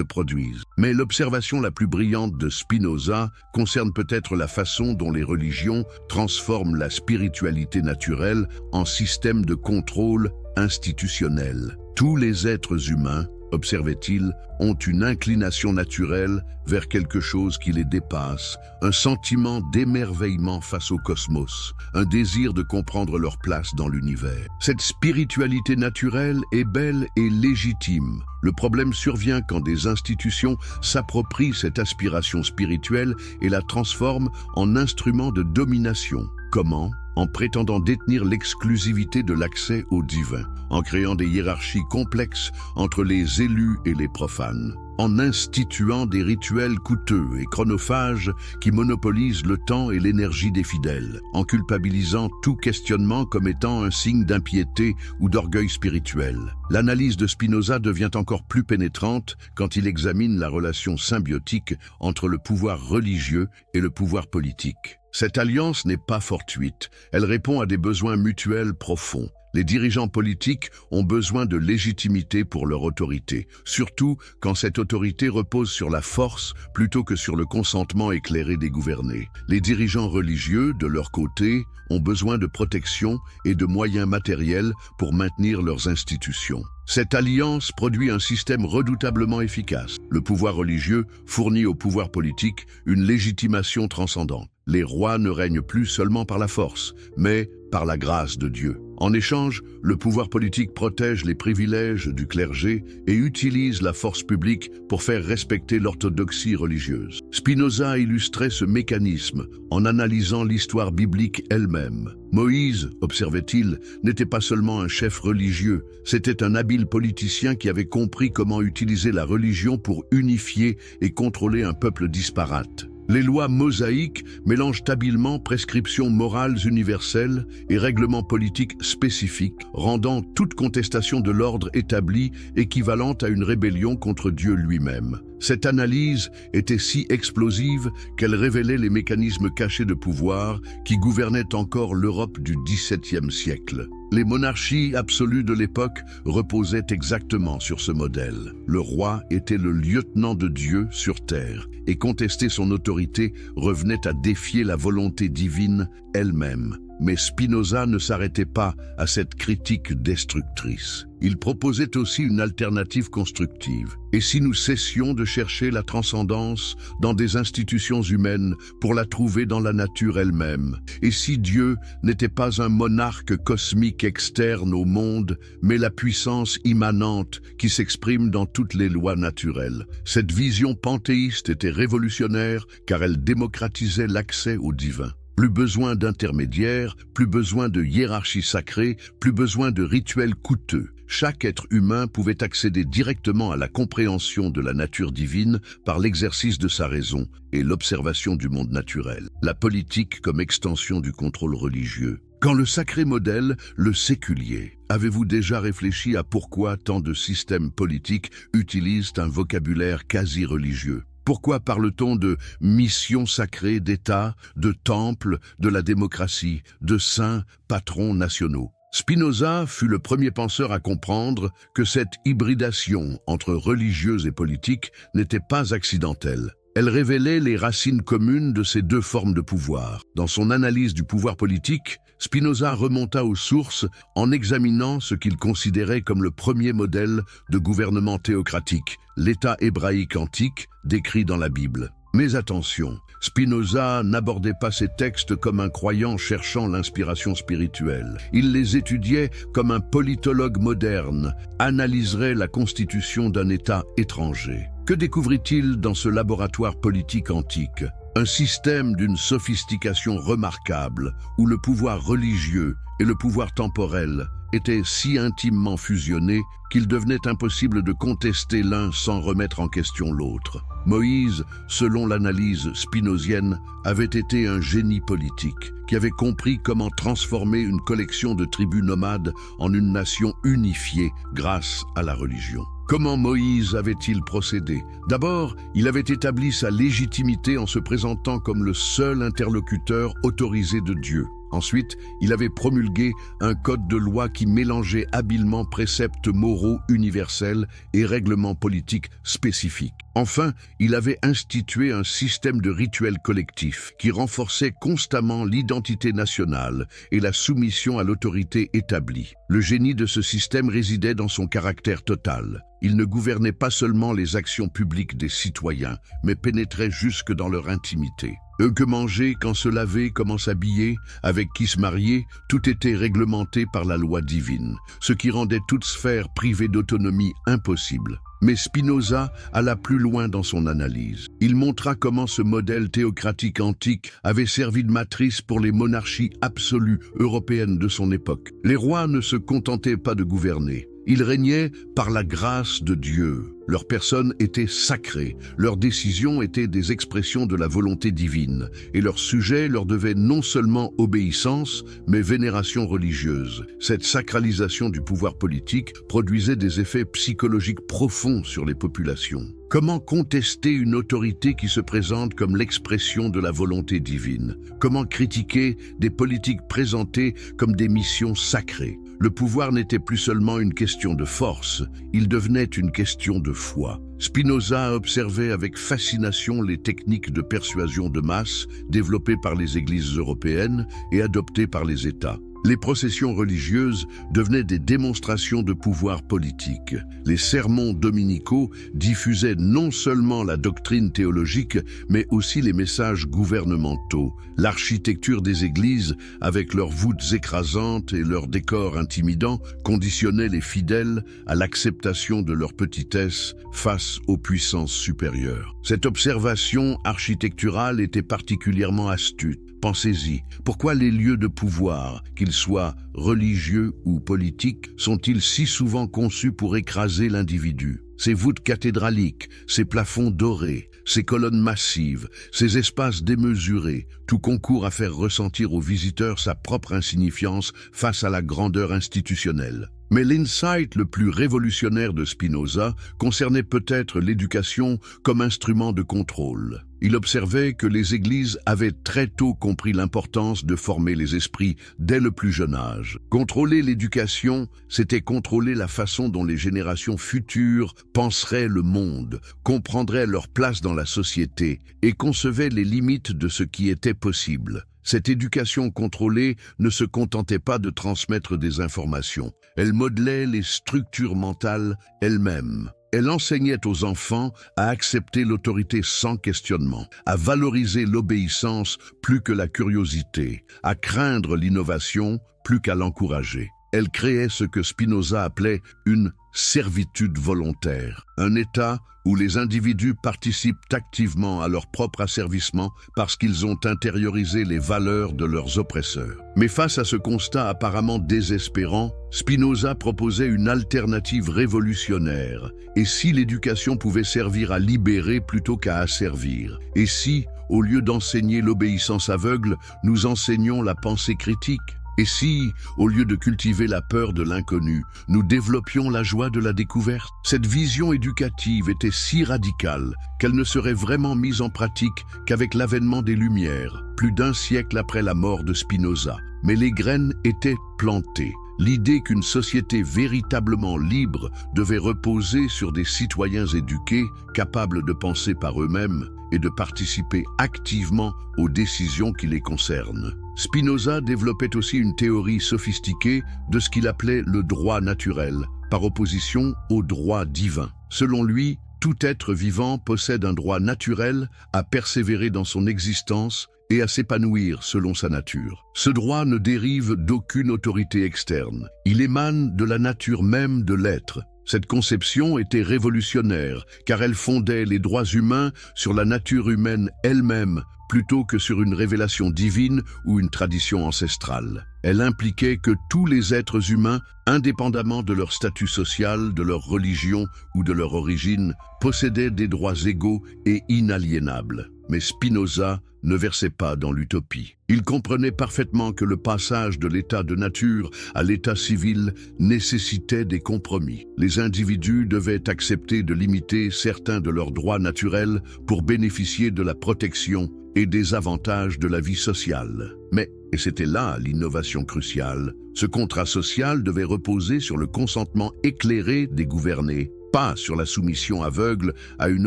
produisent. Mais l'observation la plus brillante de Spinoza concerne peut-être la façon dont les religions transforment la spiritualité naturelle en système de contrôle institutionnel. Tous les êtres humains, observait-il, ont une inclination naturelle vers quelque chose qui les dépasse, un sentiment d'émerveillement face au cosmos, un désir de comprendre leur place dans l'univers. Cette spiritualité naturelle est belle et légitime. Le problème survient quand des institutions s'approprient cette aspiration spirituelle et la transforment en instrument de domination. Comment ? En prétendant détenir l'exclusivité de l'accès au divin, en créant des hiérarchies complexes entre les élus et les profanes, en instituant des rituels coûteux et chronophages qui monopolisent le temps et l'énergie des fidèles, en culpabilisant tout questionnement comme étant un signe d'impiété ou d'orgueil spirituel. L'analyse de Spinoza devient encore plus pénétrante quand il examine la relation symbiotique entre le pouvoir religieux et le pouvoir politique. Cette alliance n'est pas fortuite, elle répond à des besoins mutuels profonds. Les dirigeants politiques ont besoin de légitimité pour leur autorité, surtout quand cette autorité repose sur la force plutôt que sur le consentement éclairé des gouvernés. Les dirigeants religieux, de leur côté, ont besoin de protection et de moyens matériels pour maintenir leurs institutions. Cette alliance produit un système redoutablement efficace. Le pouvoir religieux fournit au pouvoir politique une légitimation transcendante. Les rois ne règnent plus seulement par la force, mais par la grâce de Dieu. En échange, le pouvoir politique protège les privilèges du clergé et utilise la force publique pour faire respecter l'orthodoxie religieuse. Spinoza illustrait ce mécanisme en analysant l'histoire biblique elle-même. Moïse, observait-il, n'était pas seulement un chef religieux, c'était un habile politicien qui avait compris comment utiliser la religion pour unifier et contrôler un peuple disparate. Les lois mosaïques mélangent habilement prescriptions morales universelles et règlements politiques spécifiques, rendant toute contestation de l'ordre établi équivalente à une rébellion contre Dieu lui-même. Cette analyse était si explosive qu'elle révélait les mécanismes cachés de pouvoir qui gouvernaient encore l'Europe du XVIIe siècle. Les monarchies absolues de l'époque reposaient exactement sur ce modèle. Le roi était le lieutenant de Dieu sur terre, et contester son autorité revenait à défier la volonté divine elle-même. Mais Spinoza ne s'arrêtait pas à cette critique destructrice. Il proposait aussi une alternative constructive. Et si nous cessions de chercher la transcendance dans des institutions humaines pour la trouver dans la nature elle-même? Et si Dieu n'était pas un monarque cosmique externe au monde, mais la puissance immanente qui s'exprime dans toutes les lois naturelles? Cette vision panthéiste était révolutionnaire car elle démocratisait l'accès au divin. Plus besoin d'intermédiaires, plus besoin de hiérarchie sacrée, plus besoin de rituels coûteux. Chaque être humain pouvait accéder directement à la compréhension de la nature divine par l'exercice de sa raison et l'observation du monde naturel. La politique comme extension du contrôle religieux. Quand le sacré modèle, le séculier. Avez-vous déjà réfléchi à pourquoi tant de systèmes politiques utilisent un vocabulaire quasi religieux? Pourquoi parle-t-on de mission sacrée d'État, de temple, de la démocratie, de saints patrons nationaux? Spinoza fut le premier penseur à comprendre que cette hybridation entre religieux et politique n'était pas accidentelle. Elle révélait les racines communes de ces deux formes de pouvoir. Dans son analyse du pouvoir politique, Spinoza remonta aux sources en examinant ce qu'il considérait comme le premier modèle de gouvernement théocratique, l'État hébraïque antique décrit dans la Bible. Mais attention, Spinoza n'abordait pas ces textes comme un croyant cherchant l'inspiration spirituelle. Il les étudiait comme un politologue moderne, analyserait la constitution d'un État étranger. Que découvrit-il dans ce laboratoire politique antique? Un système d'une sophistication remarquable, où le pouvoir religieux et le pouvoir temporel étaient si intimement fusionnés qu'il devenait impossible de contester l'un sans remettre en question l'autre. Moïse, selon l'analyse spinozienne, avait été un génie politique qui avait compris comment transformer une collection de tribus nomades en une nation unifiée grâce à la religion. Comment Moïse avait-il procédé? D'abord, il avait établi sa légitimité en se présentant comme le seul interlocuteur autorisé de Dieu. Ensuite, il avait promulgué un code de loi qui mélangeait habilement préceptes moraux universels et règlements politiques spécifiques. Enfin, il avait institué un système de rituels collectifs qui renforçait constamment l'identité nationale et la soumission à l'autorité établie. Le génie de ce système résidait dans son caractère total. Il ne gouvernait pas seulement les actions publiques des citoyens, mais pénétrait jusque dans leur intimité. Eux que manger, quand se laver, comment s'habiller, avec qui se marier, tout était réglementé par la loi divine, ce qui rendait toute sphère privée d'autonomie impossible. Mais Spinoza alla plus loin dans son analyse. Il montra comment ce modèle théocratique antique avait servi de matrice pour les monarchies absolues européennes de son époque. Les rois ne se contentaient pas de gouverner. Ils régnaient par la grâce de Dieu. Leurs personnes étaient sacrées, leurs décisions étaient des expressions de la volonté divine, et leurs sujets leur devaient non seulement obéissance, mais vénération religieuse. Cette sacralisation du pouvoir politique produisait des effets psychologiques profonds sur les populations. Comment contester une autorité qui se présente comme l'expression de la volonté divine? Comment critiquer des politiques présentées comme des missions sacrées? Le pouvoir n'était plus seulement une question de force, il devenait une question de foi. Spinoza observait avec fascination les techniques de persuasion de masse développées par les églises européennes et adoptées par les États. Les processions religieuses devenaient des démonstrations de pouvoir politique. Les sermons dominicaux diffusaient non seulement la doctrine théologique, mais aussi les messages gouvernementaux. L'architecture des églises, avec leurs voûtes écrasantes et leurs décors intimidants, conditionnait les fidèles à l'acceptation de leur petitesse face aux puissances supérieures. Cette observation architecturale était particulièrement astute. Pensez-y, pourquoi les lieux de pouvoir, qu'ils soient religieux ou politiques, sont-ils si souvent conçus pour écraser l'individu? Ces voûtes cathédraliques, ces plafonds dorés, ces colonnes massives, ces espaces démesurés, tout concourt à faire ressentir aux visiteurs sa propre insignifiance face à la grandeur institutionnelle. Mais l'insight le plus révolutionnaire de Spinoza concernait peut-être l'éducation comme instrument de contrôle. Il observait que les églises avaient très tôt compris l'importance de former les esprits dès le plus jeune âge. Contrôler l'éducation, c'était contrôler la façon dont les générations futures penseraient le monde, comprendraient leur place dans la société et concevaient les limites de ce qui était possible. Cette éducation contrôlée ne se contentait pas de transmettre des informations. Elle modelait les structures mentales elles-mêmes. Elle enseignait aux enfants à accepter l'autorité sans questionnement, à valoriser l'obéissance plus que la curiosité, à craindre l'innovation plus qu'à l'encourager. Elle créait ce que Spinoza appelait une servitude volontaire, un état où les individus participent activement à leur propre asservissement parce qu'ils ont intériorisé les valeurs de leurs oppresseurs. Mais face à ce constat apparemment désespérant, Spinoza proposait une alternative révolutionnaire. Et si l'éducation pouvait servir à libérer plutôt qu'à asservir? Et si, au lieu d'enseigner l'obéissance aveugle, nous enseignions la pensée critique? Et si, au lieu de cultiver la peur de l'inconnu, nous développions la joie de la découverte? Cette vision éducative était si radicale qu'elle ne serait vraiment mise en pratique qu'avec l'avènement des Lumières, plus d'un siècle après la mort de Spinoza. Mais les graines étaient plantées. L'idée qu'une société véritablement libre devait reposer sur des citoyens éduqués, capables de penser par eux-mêmes et de participer activement aux décisions qui les concernent. Spinoza développait aussi une théorie sophistiquée de ce qu'il appelait le droit naturel, par opposition au droit divin. Selon lui, tout être vivant possède un droit naturel à persévérer dans son existence et à s'épanouir selon sa nature. Ce droit ne dérive d'aucune autorité externe. Il émane de la nature même de l'être. Cette conception était révolutionnaire, car elle fondait les droits humains sur la nature humaine elle-même, plutôt que sur une révélation divine ou une tradition ancestrale. Elle impliquait que tous les êtres humains, indépendamment de leur statut social, de leur religion ou de leur origine, possédaient des droits égaux et inaliénables. Mais Spinoza ne versait pas dans l'utopie. Il comprenait parfaitement que le passage de l'état de nature à l'état civil nécessitait des compromis. Les individus devaient accepter de limiter certains de leurs droits naturels pour bénéficier de la protection et des avantages de la vie sociale. Mais, et c'était là l'innovation cruciale, ce contrat social devait reposer sur le consentement éclairé des gouvernés, pas sur la soumission aveugle à une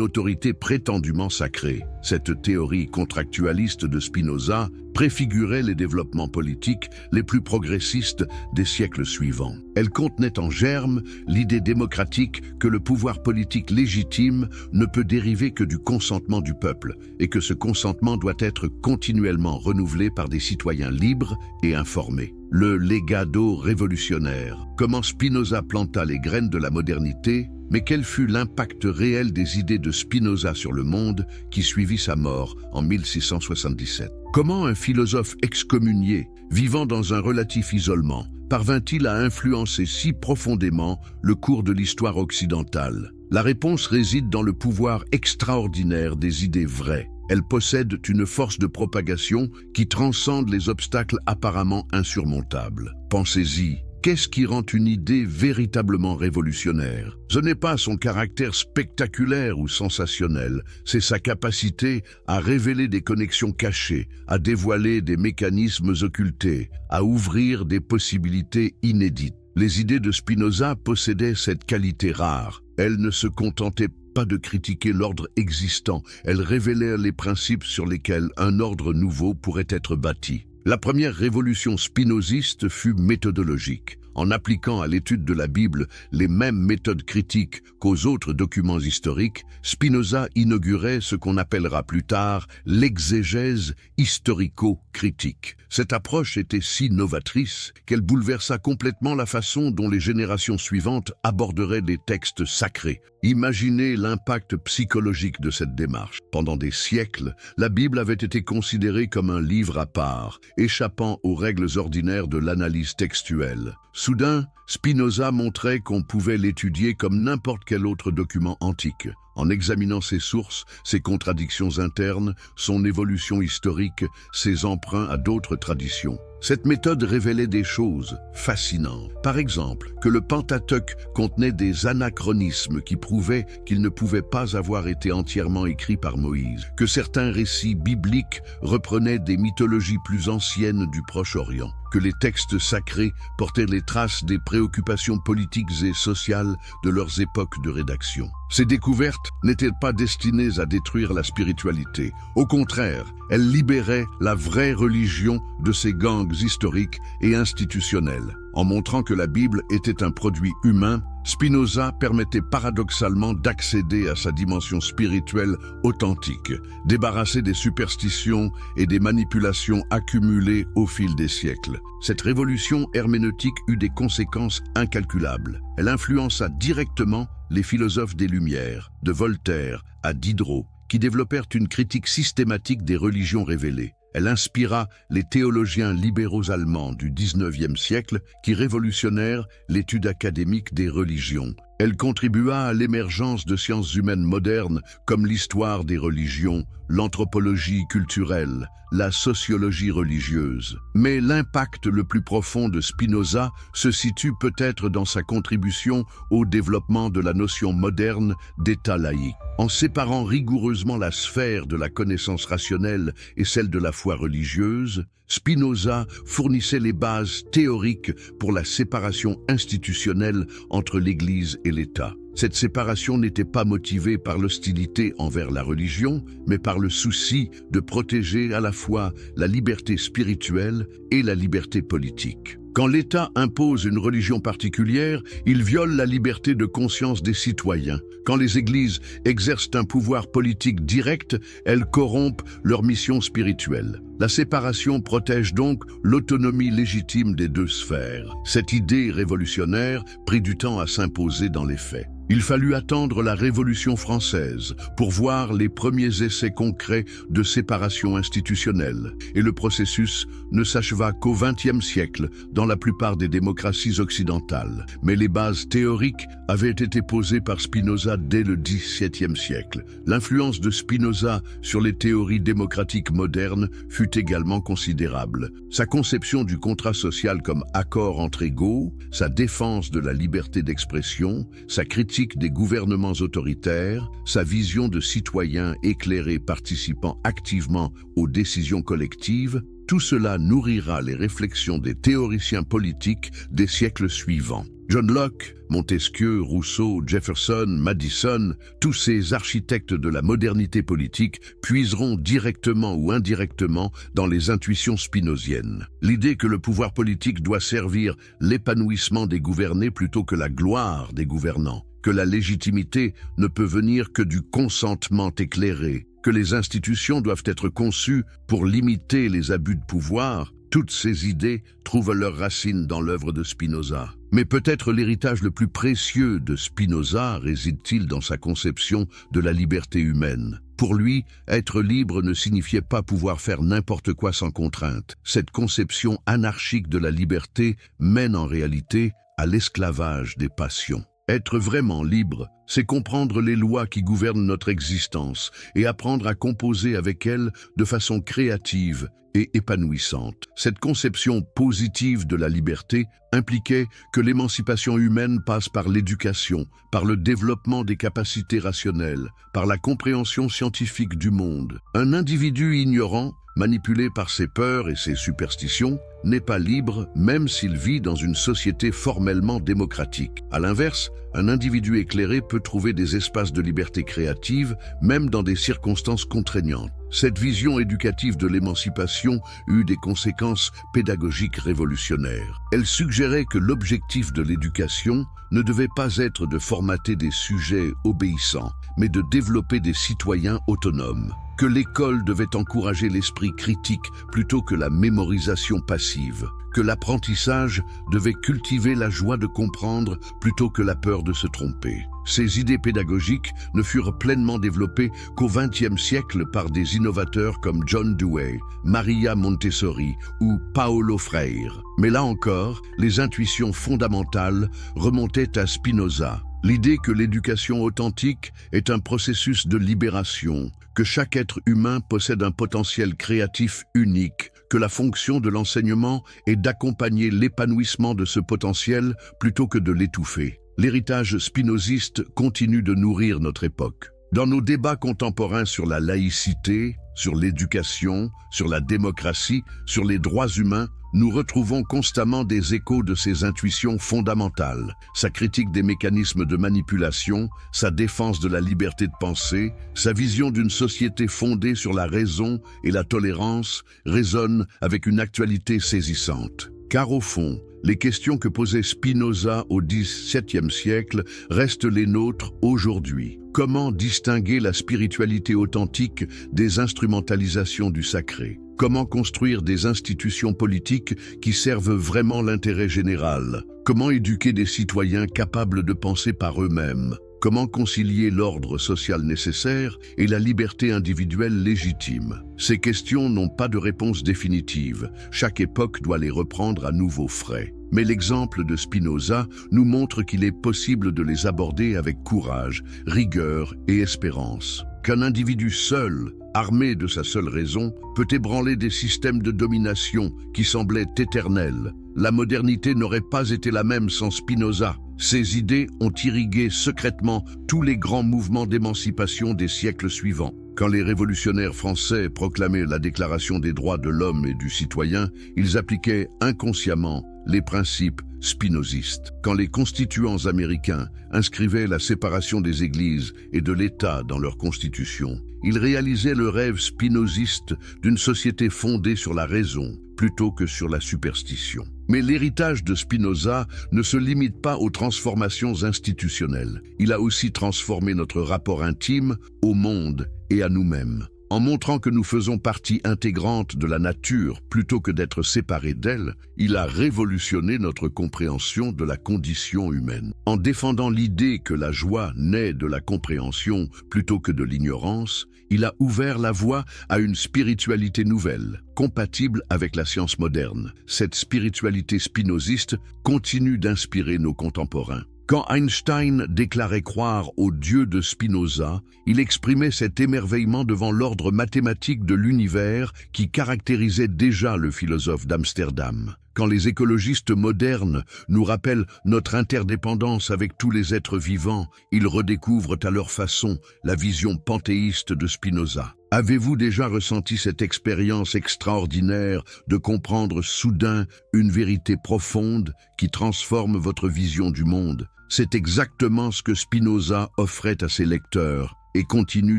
autorité prétendument sacrée. Cette théorie contractualiste de Spinoza préfigurait les développements politiques les plus progressistes des siècles suivants. Elle contenait en germe l'idée démocratique que le pouvoir politique légitime ne peut dériver que du consentement du peuple et que ce consentement doit être continuellement renouvelé par des citoyens libres et informés. Le legado révolutionnaire. Comment Spinoza planta les graines de la modernité, mais quel fut l'impact réel des idées de Spinoza sur le monde qui suivit sa mort en 1677? Comment un philosophe excommunié, vivant dans un relatif isolement, parvint-il à influencer si profondément le cours de l'histoire occidentale? La réponse réside dans le pouvoir extraordinaire des idées vraies. Elles possèdent une force de propagation qui transcende les obstacles apparemment insurmontables. Pensez-y. Qu'est-ce qui rend une idée véritablement révolutionnaire? Ce n'est pas son caractère spectaculaire ou sensationnel, c'est sa capacité à révéler des connexions cachées, à dévoiler des mécanismes occultés, à ouvrir des possibilités inédites. Les idées de Spinoza possédaient cette qualité rare. Elles ne se contentaient pas de critiquer l'ordre existant, elles révélaient les principes sur lesquels un ordre nouveau pourrait être bâti. La première révolution spinoziste fut méthodologique. En appliquant à l'étude de la Bible les mêmes méthodes critiques qu'aux autres documents historiques, Spinoza inaugurait ce qu'on appellera plus tard l'exégèse historico-critique. Cette approche était si novatrice qu'elle bouleversa complètement la façon dont les générations suivantes aborderaient les textes sacrés. Imaginez l'impact psychologique de cette démarche. Pendant des siècles, la Bible avait été considérée comme un livre à part, échappant aux règles ordinaires de l'analyse textuelle. Soudain, Spinoza montrait qu'on pouvait l'étudier comme n'importe quel autre document antique, en examinant ses sources, ses contradictions internes, son évolution historique, ses emprunts à d'autres traditions. Cette méthode révélait des choses fascinantes. Par exemple, que le Pentateuque contenait des anachronismes qui prouvaient qu'il ne pouvait pas avoir été entièrement écrit par Moïse, que certains récits bibliques reprenaient des mythologies plus anciennes du Proche-Orient, que les textes sacrés portaient les traces des préoccupations politiques et sociales de leurs époques de rédaction. Ces découvertes n'étaient pas destinées à détruire la spiritualité. Au contraire, elles libéraient la vraie religion de ses gangs historiques et institutionnels. En montrant que la Bible était un produit humain, Spinoza permettait paradoxalement d'accéder à sa dimension spirituelle authentique, débarrassé des superstitions et des manipulations accumulées au fil des siècles. Cette révolution herméneutique eut des conséquences incalculables. Elle influença directement les philosophes des Lumières, de Voltaire à Diderot, qui développèrent une critique systématique des religions révélées. Elle inspira les théologiens libéraux allemands du XIXe siècle qui révolutionnèrent l'étude académique des religions. Elle contribua à l'émergence de sciences humaines modernes comme l'histoire des religions, l'anthropologie culturelle, la sociologie religieuse. Mais l'impact le plus profond de Spinoza se situe peut-être dans sa contribution au développement de la notion moderne d'état laïque. En séparant rigoureusement la sphère de la connaissance rationnelle et celle de la foi religieuse, Spinoza fournissait les bases théoriques pour la séparation institutionnelle entre l'Église et l'État. Cette séparation n'était pas motivée par l'hostilité envers la religion, mais par le souci de protéger à la fois la liberté spirituelle et la liberté politique. Quand l'État impose une religion particulière, il viole la liberté de conscience des citoyens. Quand les églises exercent un pouvoir politique direct, elles corrompent leur mission spirituelle. La séparation protège donc l'autonomie légitime des deux sphères. Cette idée révolutionnaire prit du temps à s'imposer dans les faits. Il fallut attendre la Révolution française pour voir les premiers essais concrets de séparation institutionnelle, et le processus ne s'acheva qu'au XXe siècle dans la plupart des démocraties occidentales. Mais les bases théoriques avaient été posées par Spinoza dès le XVIIe siècle. L'influence de Spinoza sur les théories démocratiques modernes fut également considérable. Sa conception du contrat social comme accord entre égaux, sa défense de la liberté d'expression, sa critique des gouvernements autoritaires, sa vision de citoyens éclairés participant activement aux décisions collectives, tout cela nourrira les réflexions des théoriciens politiques des siècles suivants. John Locke, Montesquieu, Rousseau, Jefferson, Madison, tous ces architectes de la modernité politique puiseront directement ou indirectement dans les intuitions spinoziennes. L'idée que le pouvoir politique doit servir l'épanouissement des gouvernés plutôt que la gloire des gouvernants, que la légitimité ne peut venir que du consentement éclairé, que les institutions doivent être conçues pour limiter les abus de pouvoir, toutes ces idées trouvent leurs racines dans l'œuvre de Spinoza. Mais peut-être l'héritage le plus précieux de Spinoza réside-t-il dans sa conception de la liberté humaine. Pour lui, être libre ne signifiait pas pouvoir faire n'importe quoi sans contrainte. Cette conception anarchique de la liberté mène en réalité à l'esclavage des passions. Être vraiment libre, c'est comprendre les lois qui gouvernent notre existence et apprendre à composer avec elles de façon créative et épanouissante. Cette conception positive de la liberté impliquait que l'émancipation humaine passe par l'éducation, par le développement des capacités rationnelles, par la compréhension scientifique du monde. Un individu ignorant, manipulé par ses peurs et ses superstitions, n'est pas libre même s'il vit dans une société formellement démocratique. À l'inverse, un individu éclairé peut trouver des espaces de liberté créative même dans des circonstances contraignantes. Cette vision éducative de l'émancipation eut des conséquences pédagogiques révolutionnaires. Elle suggérait que l'objectif de l'éducation ne devait pas être de formater des sujets obéissants, mais de développer des citoyens autonomes. Que l'école devait encourager l'esprit critique plutôt que la mémorisation passive, que l'apprentissage devait cultiver la joie de comprendre plutôt que la peur de se tromper. Ces idées pédagogiques ne furent pleinement développées qu'au XXe siècle par des innovateurs comme John Dewey, Maria Montessori ou Paulo Freire. Mais là encore, les intuitions fondamentales remontaient à Spinoza. L'idée que l'éducation authentique est un processus de libération, que chaque être humain possède un potentiel créatif unique, que la fonction de l'enseignement est d'accompagner l'épanouissement de ce potentiel plutôt que de l'étouffer. L'héritage spinoziste continue de nourrir notre époque. Dans nos débats contemporains sur la laïcité, sur l'éducation, sur la démocratie, sur les droits humains, nous retrouvons constamment des échos de ces intuitions fondamentales. Sa critique des mécanismes de manipulation, sa défense de la liberté de penser, sa vision d'une société fondée sur la raison et la tolérance résonnent avec une actualité saisissante. Car au fond, les questions que posait Spinoza au XVIIe siècle restent les nôtres aujourd'hui. Comment distinguer la spiritualité authentique des instrumentalisations du sacré? Comment construire des institutions politiques qui servent vraiment l'intérêt général? Comment éduquer des citoyens capables de penser par eux-mêmes? Comment concilier l'ordre social nécessaire et la liberté individuelle légitime? Ces questions n'ont pas de réponse définitive. Chaque époque doit les reprendre à nouveau frais. Mais l'exemple de Spinoza nous montre qu'il est possible de les aborder avec courage, rigueur et espérance. Qu'un individu seul, armé de sa seule raison, peut ébranler des systèmes de domination qui semblaient éternels. La modernité n'aurait pas été la même sans Spinoza. Ses idées ont irrigué secrètement tous les grands mouvements d'émancipation des siècles suivants. Quand les révolutionnaires français proclamaient la Déclaration des droits de l'homme et du citoyen, ils appliquaient inconsciemment les principes spinozistes. Quand les constituants américains inscrivaient la séparation des églises et de l'État dans leur constitution, ils réalisaient le rêve spinoziste d'une société fondée sur la raison plutôt que sur la superstition. Mais l'héritage de Spinoza ne se limite pas aux transformations institutionnelles. Il a aussi transformé notre rapport intime au monde et à nous-mêmes. En montrant que nous faisons partie intégrante de la nature plutôt que d'être séparés d'elle, il a révolutionné notre compréhension de la condition humaine. En défendant l'idée que la joie naît de la compréhension plutôt que de l'ignorance, il a ouvert la voie à une spiritualité nouvelle, compatible avec la science moderne. Cette spiritualité spinoziste continue d'inspirer nos contemporains. Quand Einstein déclarait croire au Dieu de Spinoza, il exprimait cet émerveillement devant l'ordre mathématique de l'univers qui caractérisait déjà le philosophe d'Amsterdam. Quand les écologistes modernes nous rappellent notre interdépendance avec tous les êtres vivants, ils redécouvrent à leur façon la vision panthéiste de Spinoza. Avez-vous déjà ressenti cette expérience extraordinaire de comprendre soudain une vérité profonde qui transforme votre vision du monde? C'est exactement ce que Spinoza offrait à ses lecteurs et continue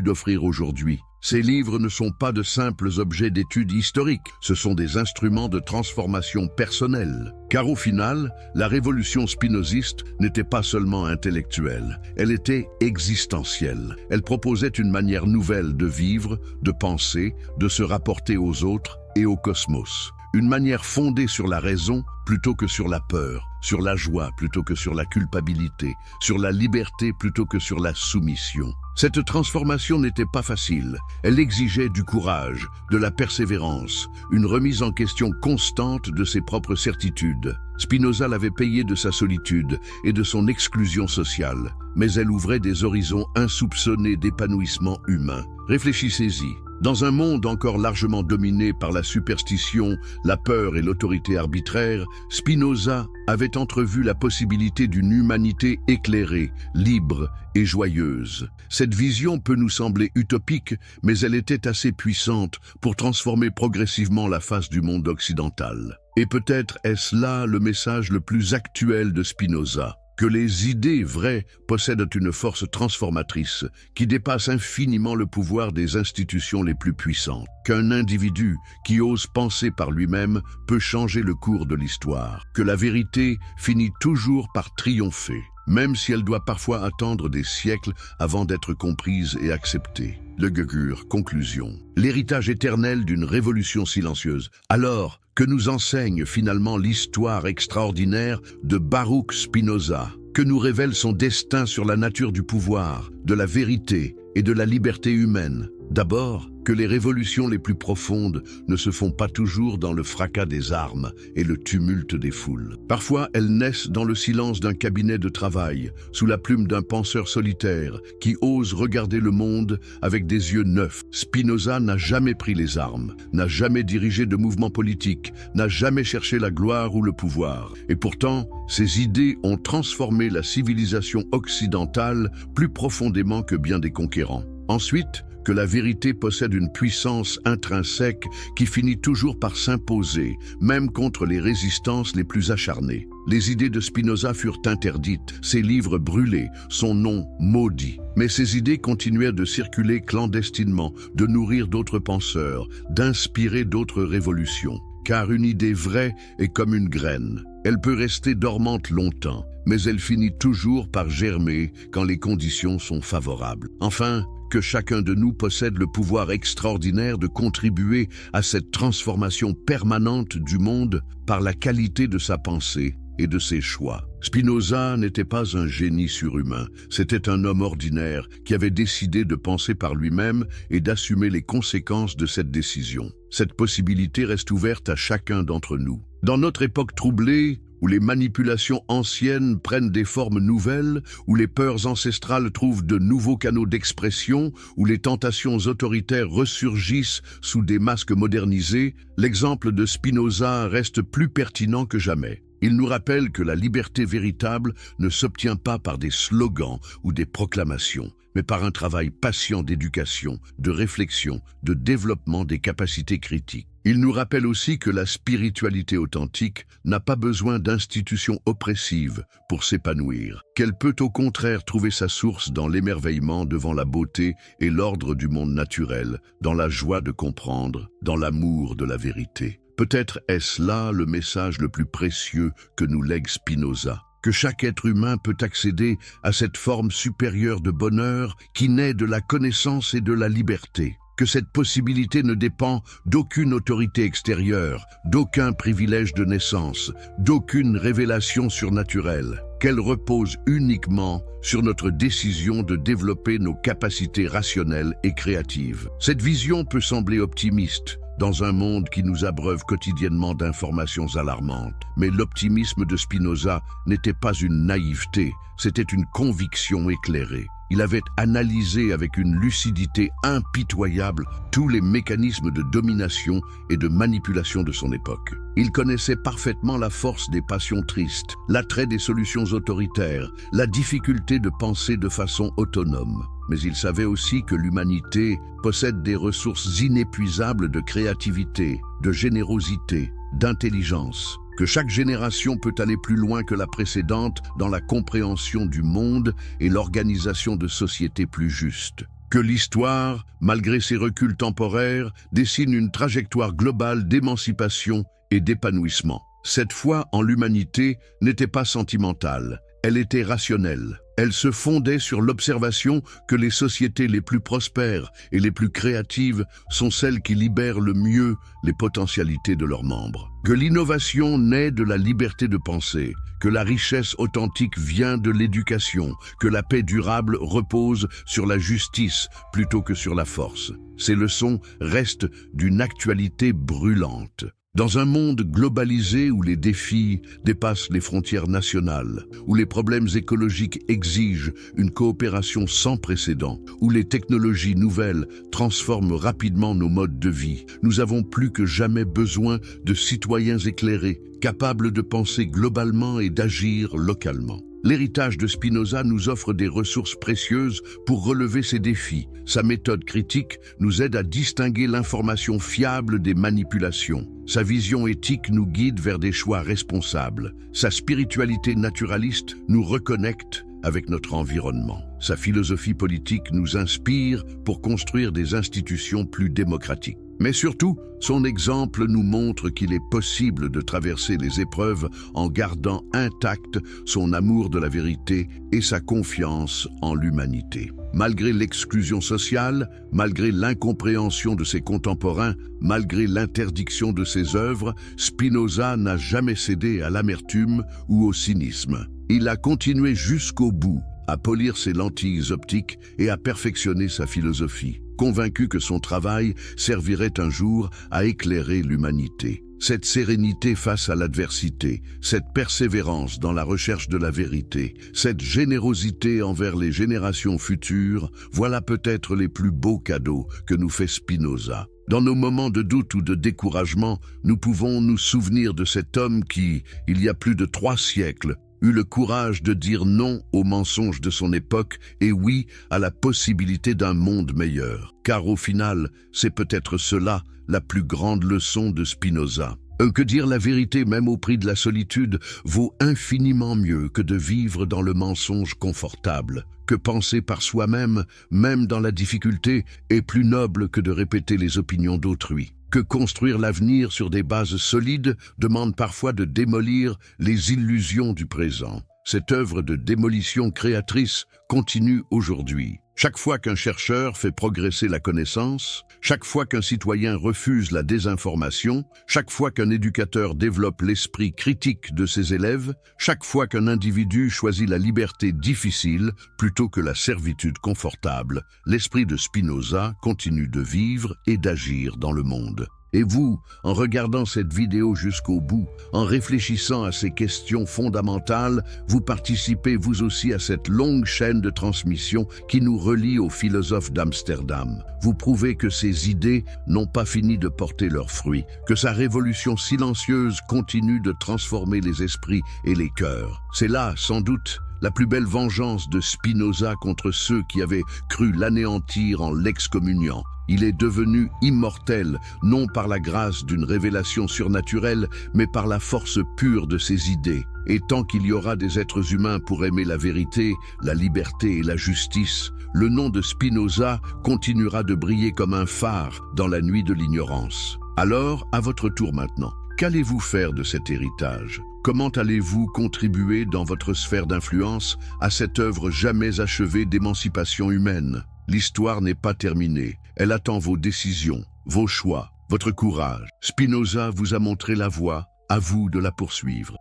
d'offrir aujourd'hui. Ces livres ne sont pas de simples objets d'étude historique, ce sont des instruments de transformation personnelle. Car au final, la révolution spinoziste n'était pas seulement intellectuelle, elle était existentielle. Elle proposait une manière nouvelle de vivre, de penser, de se rapporter aux autres et au cosmos. Une manière fondée sur la raison plutôt que sur la peur, sur la joie plutôt que sur la culpabilité, sur la liberté plutôt que sur la soumission. Cette transformation n'était pas facile. Elle exigeait du courage, de la persévérance, une remise en question constante de ses propres certitudes. Spinoza l'avait payé de sa solitude et de son exclusion sociale, mais elle ouvrait des horizons insoupçonnés d'épanouissement humain. Réfléchissez-y. Dans un monde encore largement dominé par la superstition, la peur et l'autorité arbitraire, Spinoza avait entrevu la possibilité d'une humanité éclairée, libre et joyeuse. Cette vision peut nous sembler utopique, mais elle était assez puissante pour transformer progressivement la face du monde occidental. Et peut-être est-ce là le message le plus actuel de Spinoza. Que les idées vraies possèdent une force transformatrice qui dépasse infiniment le pouvoir des institutions les plus puissantes. Qu'un individu qui ose penser par lui-même peut changer le cours de l'histoire. Que la vérité finit toujours par triompher, même si elle doit parfois attendre des siècles avant d'être comprise et acceptée. Le Gugur, conclusion. L'héritage éternel d'une révolution silencieuse. Alors, que nous enseigne finalement l'histoire extraordinaire de Baruch Spinoza? Que nous révèle son destin sur la nature du pouvoir, de la vérité et de la liberté humaine? D'abord, que les révolutions les plus profondes ne se font pas toujours dans le fracas des armes et le tumulte des foules. Parfois, elles naissent dans le silence d'un cabinet de travail, sous la plume d'un penseur solitaire qui ose regarder le monde avec des yeux neufs. Spinoza n'a jamais pris les armes, n'a jamais dirigé de mouvement politique, n'a jamais cherché la gloire ou le pouvoir. Et pourtant, ses idées ont transformé la civilisation occidentale plus profondément que bien des conquérants. Ensuite, que la vérité possède une puissance intrinsèque qui finit toujours par s'imposer, même contre les résistances les plus acharnées. Les idées de Spinoza furent interdites, ses livres brûlés, son nom maudit. Mais ces idées continuèrent de circuler clandestinement, de nourrir d'autres penseurs, d'inspirer d'autres révolutions. Car une idée vraie est comme une graine. Elle peut rester dormante longtemps, mais elle finit toujours par germer quand les conditions sont favorables. Enfin, que chacun de nous possède le pouvoir extraordinaire de contribuer à cette transformation permanente du monde par la qualité de sa pensée et de ses choix. Spinoza n'était pas un génie surhumain, c'était un homme ordinaire qui avait décidé de penser par lui-même et d'assumer les conséquences de cette décision. Cette possibilité reste ouverte à chacun d'entre nous. Dans notre époque troublée, où les manipulations anciennes prennent des formes nouvelles, où les peurs ancestrales trouvent de nouveaux canaux d'expression, où les tentations autoritaires ressurgissent sous des masques modernisés, l'exemple de Spinoza reste plus pertinent que jamais. Il nous rappelle que la liberté véritable ne s'obtient pas par des slogans ou des proclamations, mais par un travail patient d'éducation, de réflexion, de développement des capacités critiques. Il nous rappelle aussi que la spiritualité authentique n'a pas besoin d'institutions oppressives pour s'épanouir, qu'elle peut au contraire trouver sa source dans l'émerveillement devant la beauté et l'ordre du monde naturel, dans la joie de comprendre, dans l'amour de la vérité. Peut-être est-ce là le message le plus précieux que nous lègue Spinoza, que chaque être humain peut accéder à cette forme supérieure de bonheur qui naît de la connaissance et de la liberté. que cette possibilité ne dépend d'aucune autorité extérieure, d'aucun privilège de naissance, d'aucune révélation surnaturelle, qu'elle repose uniquement sur notre décision de développer nos capacités rationnelles et créatives. Cette vision peut sembler optimiste, dans un monde qui nous abreuve quotidiennement d'informations alarmantes. Mais l'optimisme de Spinoza n'était pas une naïveté, c'était une conviction éclairée. Il avait analysé avec une lucidité impitoyable tous les mécanismes de domination et de manipulation de son époque. Il connaissait parfaitement la force des passions tristes, l'attrait des solutions autoritaires, la difficulté de penser de façon autonome. Mais il savait aussi que l'humanité possède des ressources inépuisables de créativité, de générosité, d'intelligence, que chaque génération peut aller plus loin que la précédente dans la compréhension du monde et l'organisation de sociétés plus justes. Que l'histoire, malgré ses reculs temporaires, dessine une trajectoire globale d'émancipation et d'épanouissement. Cette foi en l'humanité n'était pas sentimentale, elle était rationnelle. Elle se fondait sur l'observation que les sociétés les plus prospères et les plus créatives sont celles qui libèrent le mieux les potentialités de leurs membres. Que l'innovation naît de la liberté de penser, que la richesse authentique vient de l'éducation, que la paix durable repose sur la justice plutôt que sur la force. Ces leçons restent d'une actualité brûlante. Dans un monde globalisé où les défis dépassent les frontières nationales, où les problèmes écologiques exigent une coopération sans précédent, où les technologies nouvelles transforment rapidement nos modes de vie, nous avons plus que jamais besoin de citoyens éclairés, capables de penser globalement et d'agir localement. L'héritage de Spinoza nous offre des ressources précieuses pour relever ces défis. Sa méthode critique nous aide à distinguer l'information fiable des manipulations. Sa vision éthique nous guide vers des choix responsables. Sa spiritualité naturaliste nous reconnecte avec notre environnement. Sa philosophie politique nous inspire pour construire des institutions plus démocratiques. Mais surtout, son exemple nous montre qu'il est possible de traverser les épreuves en gardant intact son amour de la vérité et sa confiance en l'humanité. Malgré l'exclusion sociale, malgré l'incompréhension de ses contemporains, malgré l'interdiction de ses œuvres, Spinoza n'a jamais cédé à l'amertume ou au cynisme. Il a continué jusqu'au bout à polir ses lentilles optiques et à perfectionner sa philosophie, convaincu que son travail servirait un jour à éclairer l'humanité. Cette sérénité face à l'adversité, cette persévérance dans la recherche de la vérité, cette générosité envers les générations futures, voilà peut-être les plus beaux cadeaux que nous fait Spinoza. Dans nos moments de doute ou de découragement, nous pouvons nous souvenir de cet homme qui, il y a plus de 3 siècles, eut le courage de dire non aux mensonges de son époque et oui à la possibilité d'un monde meilleur. Car au final, c'est peut-être cela la plus grande leçon de Spinoza. Que dire la vérité même au prix de la solitude vaut infiniment mieux que de vivre dans le mensonge confortable. Que penser par soi-même, même dans la difficulté, est plus noble que de répéter les opinions d'autrui. Que construire l'avenir sur des bases solides demande parfois de démolir les illusions du présent. Cette œuvre de démolition créatrice continue aujourd'hui. Chaque fois qu'un chercheur fait progresser la connaissance, chaque fois qu'un citoyen refuse la désinformation, chaque fois qu'un éducateur développe l'esprit critique de ses élèves, chaque fois qu'un individu choisit la liberté difficile plutôt que la servitude confortable, l'esprit de Spinoza continue de vivre et d'agir dans le monde. Et vous, en regardant cette vidéo jusqu'au bout, en réfléchissant à ces questions fondamentales, vous participez vous aussi à cette longue chaîne de transmission qui nous relie aux philosophes d'Amsterdam. Vous prouvez que ces idées n'ont pas fini de porter leurs fruits, que sa révolution silencieuse continue de transformer les esprits et les cœurs. C'est là, sans doute, la plus belle vengeance de Spinoza contre ceux qui avaient cru l'anéantir en l'excommuniant. Il est devenu immortel, non par la grâce d'une révélation surnaturelle, mais par la force pure de ses idées. Et tant qu'il y aura des êtres humains pour aimer la vérité, la liberté et la justice, le nom de Spinoza continuera de briller comme un phare dans la nuit de l'ignorance. Alors, à votre tour maintenant, qu'allez-vous faire de cet héritage ? Comment allez-vous contribuer dans votre sphère d'influence à cette œuvre jamais achevée d'émancipation humaine ? L'histoire n'est pas terminée. Elle attend vos décisions, vos choix, votre courage. Spinoza vous a montré la voie, à vous de la poursuivre.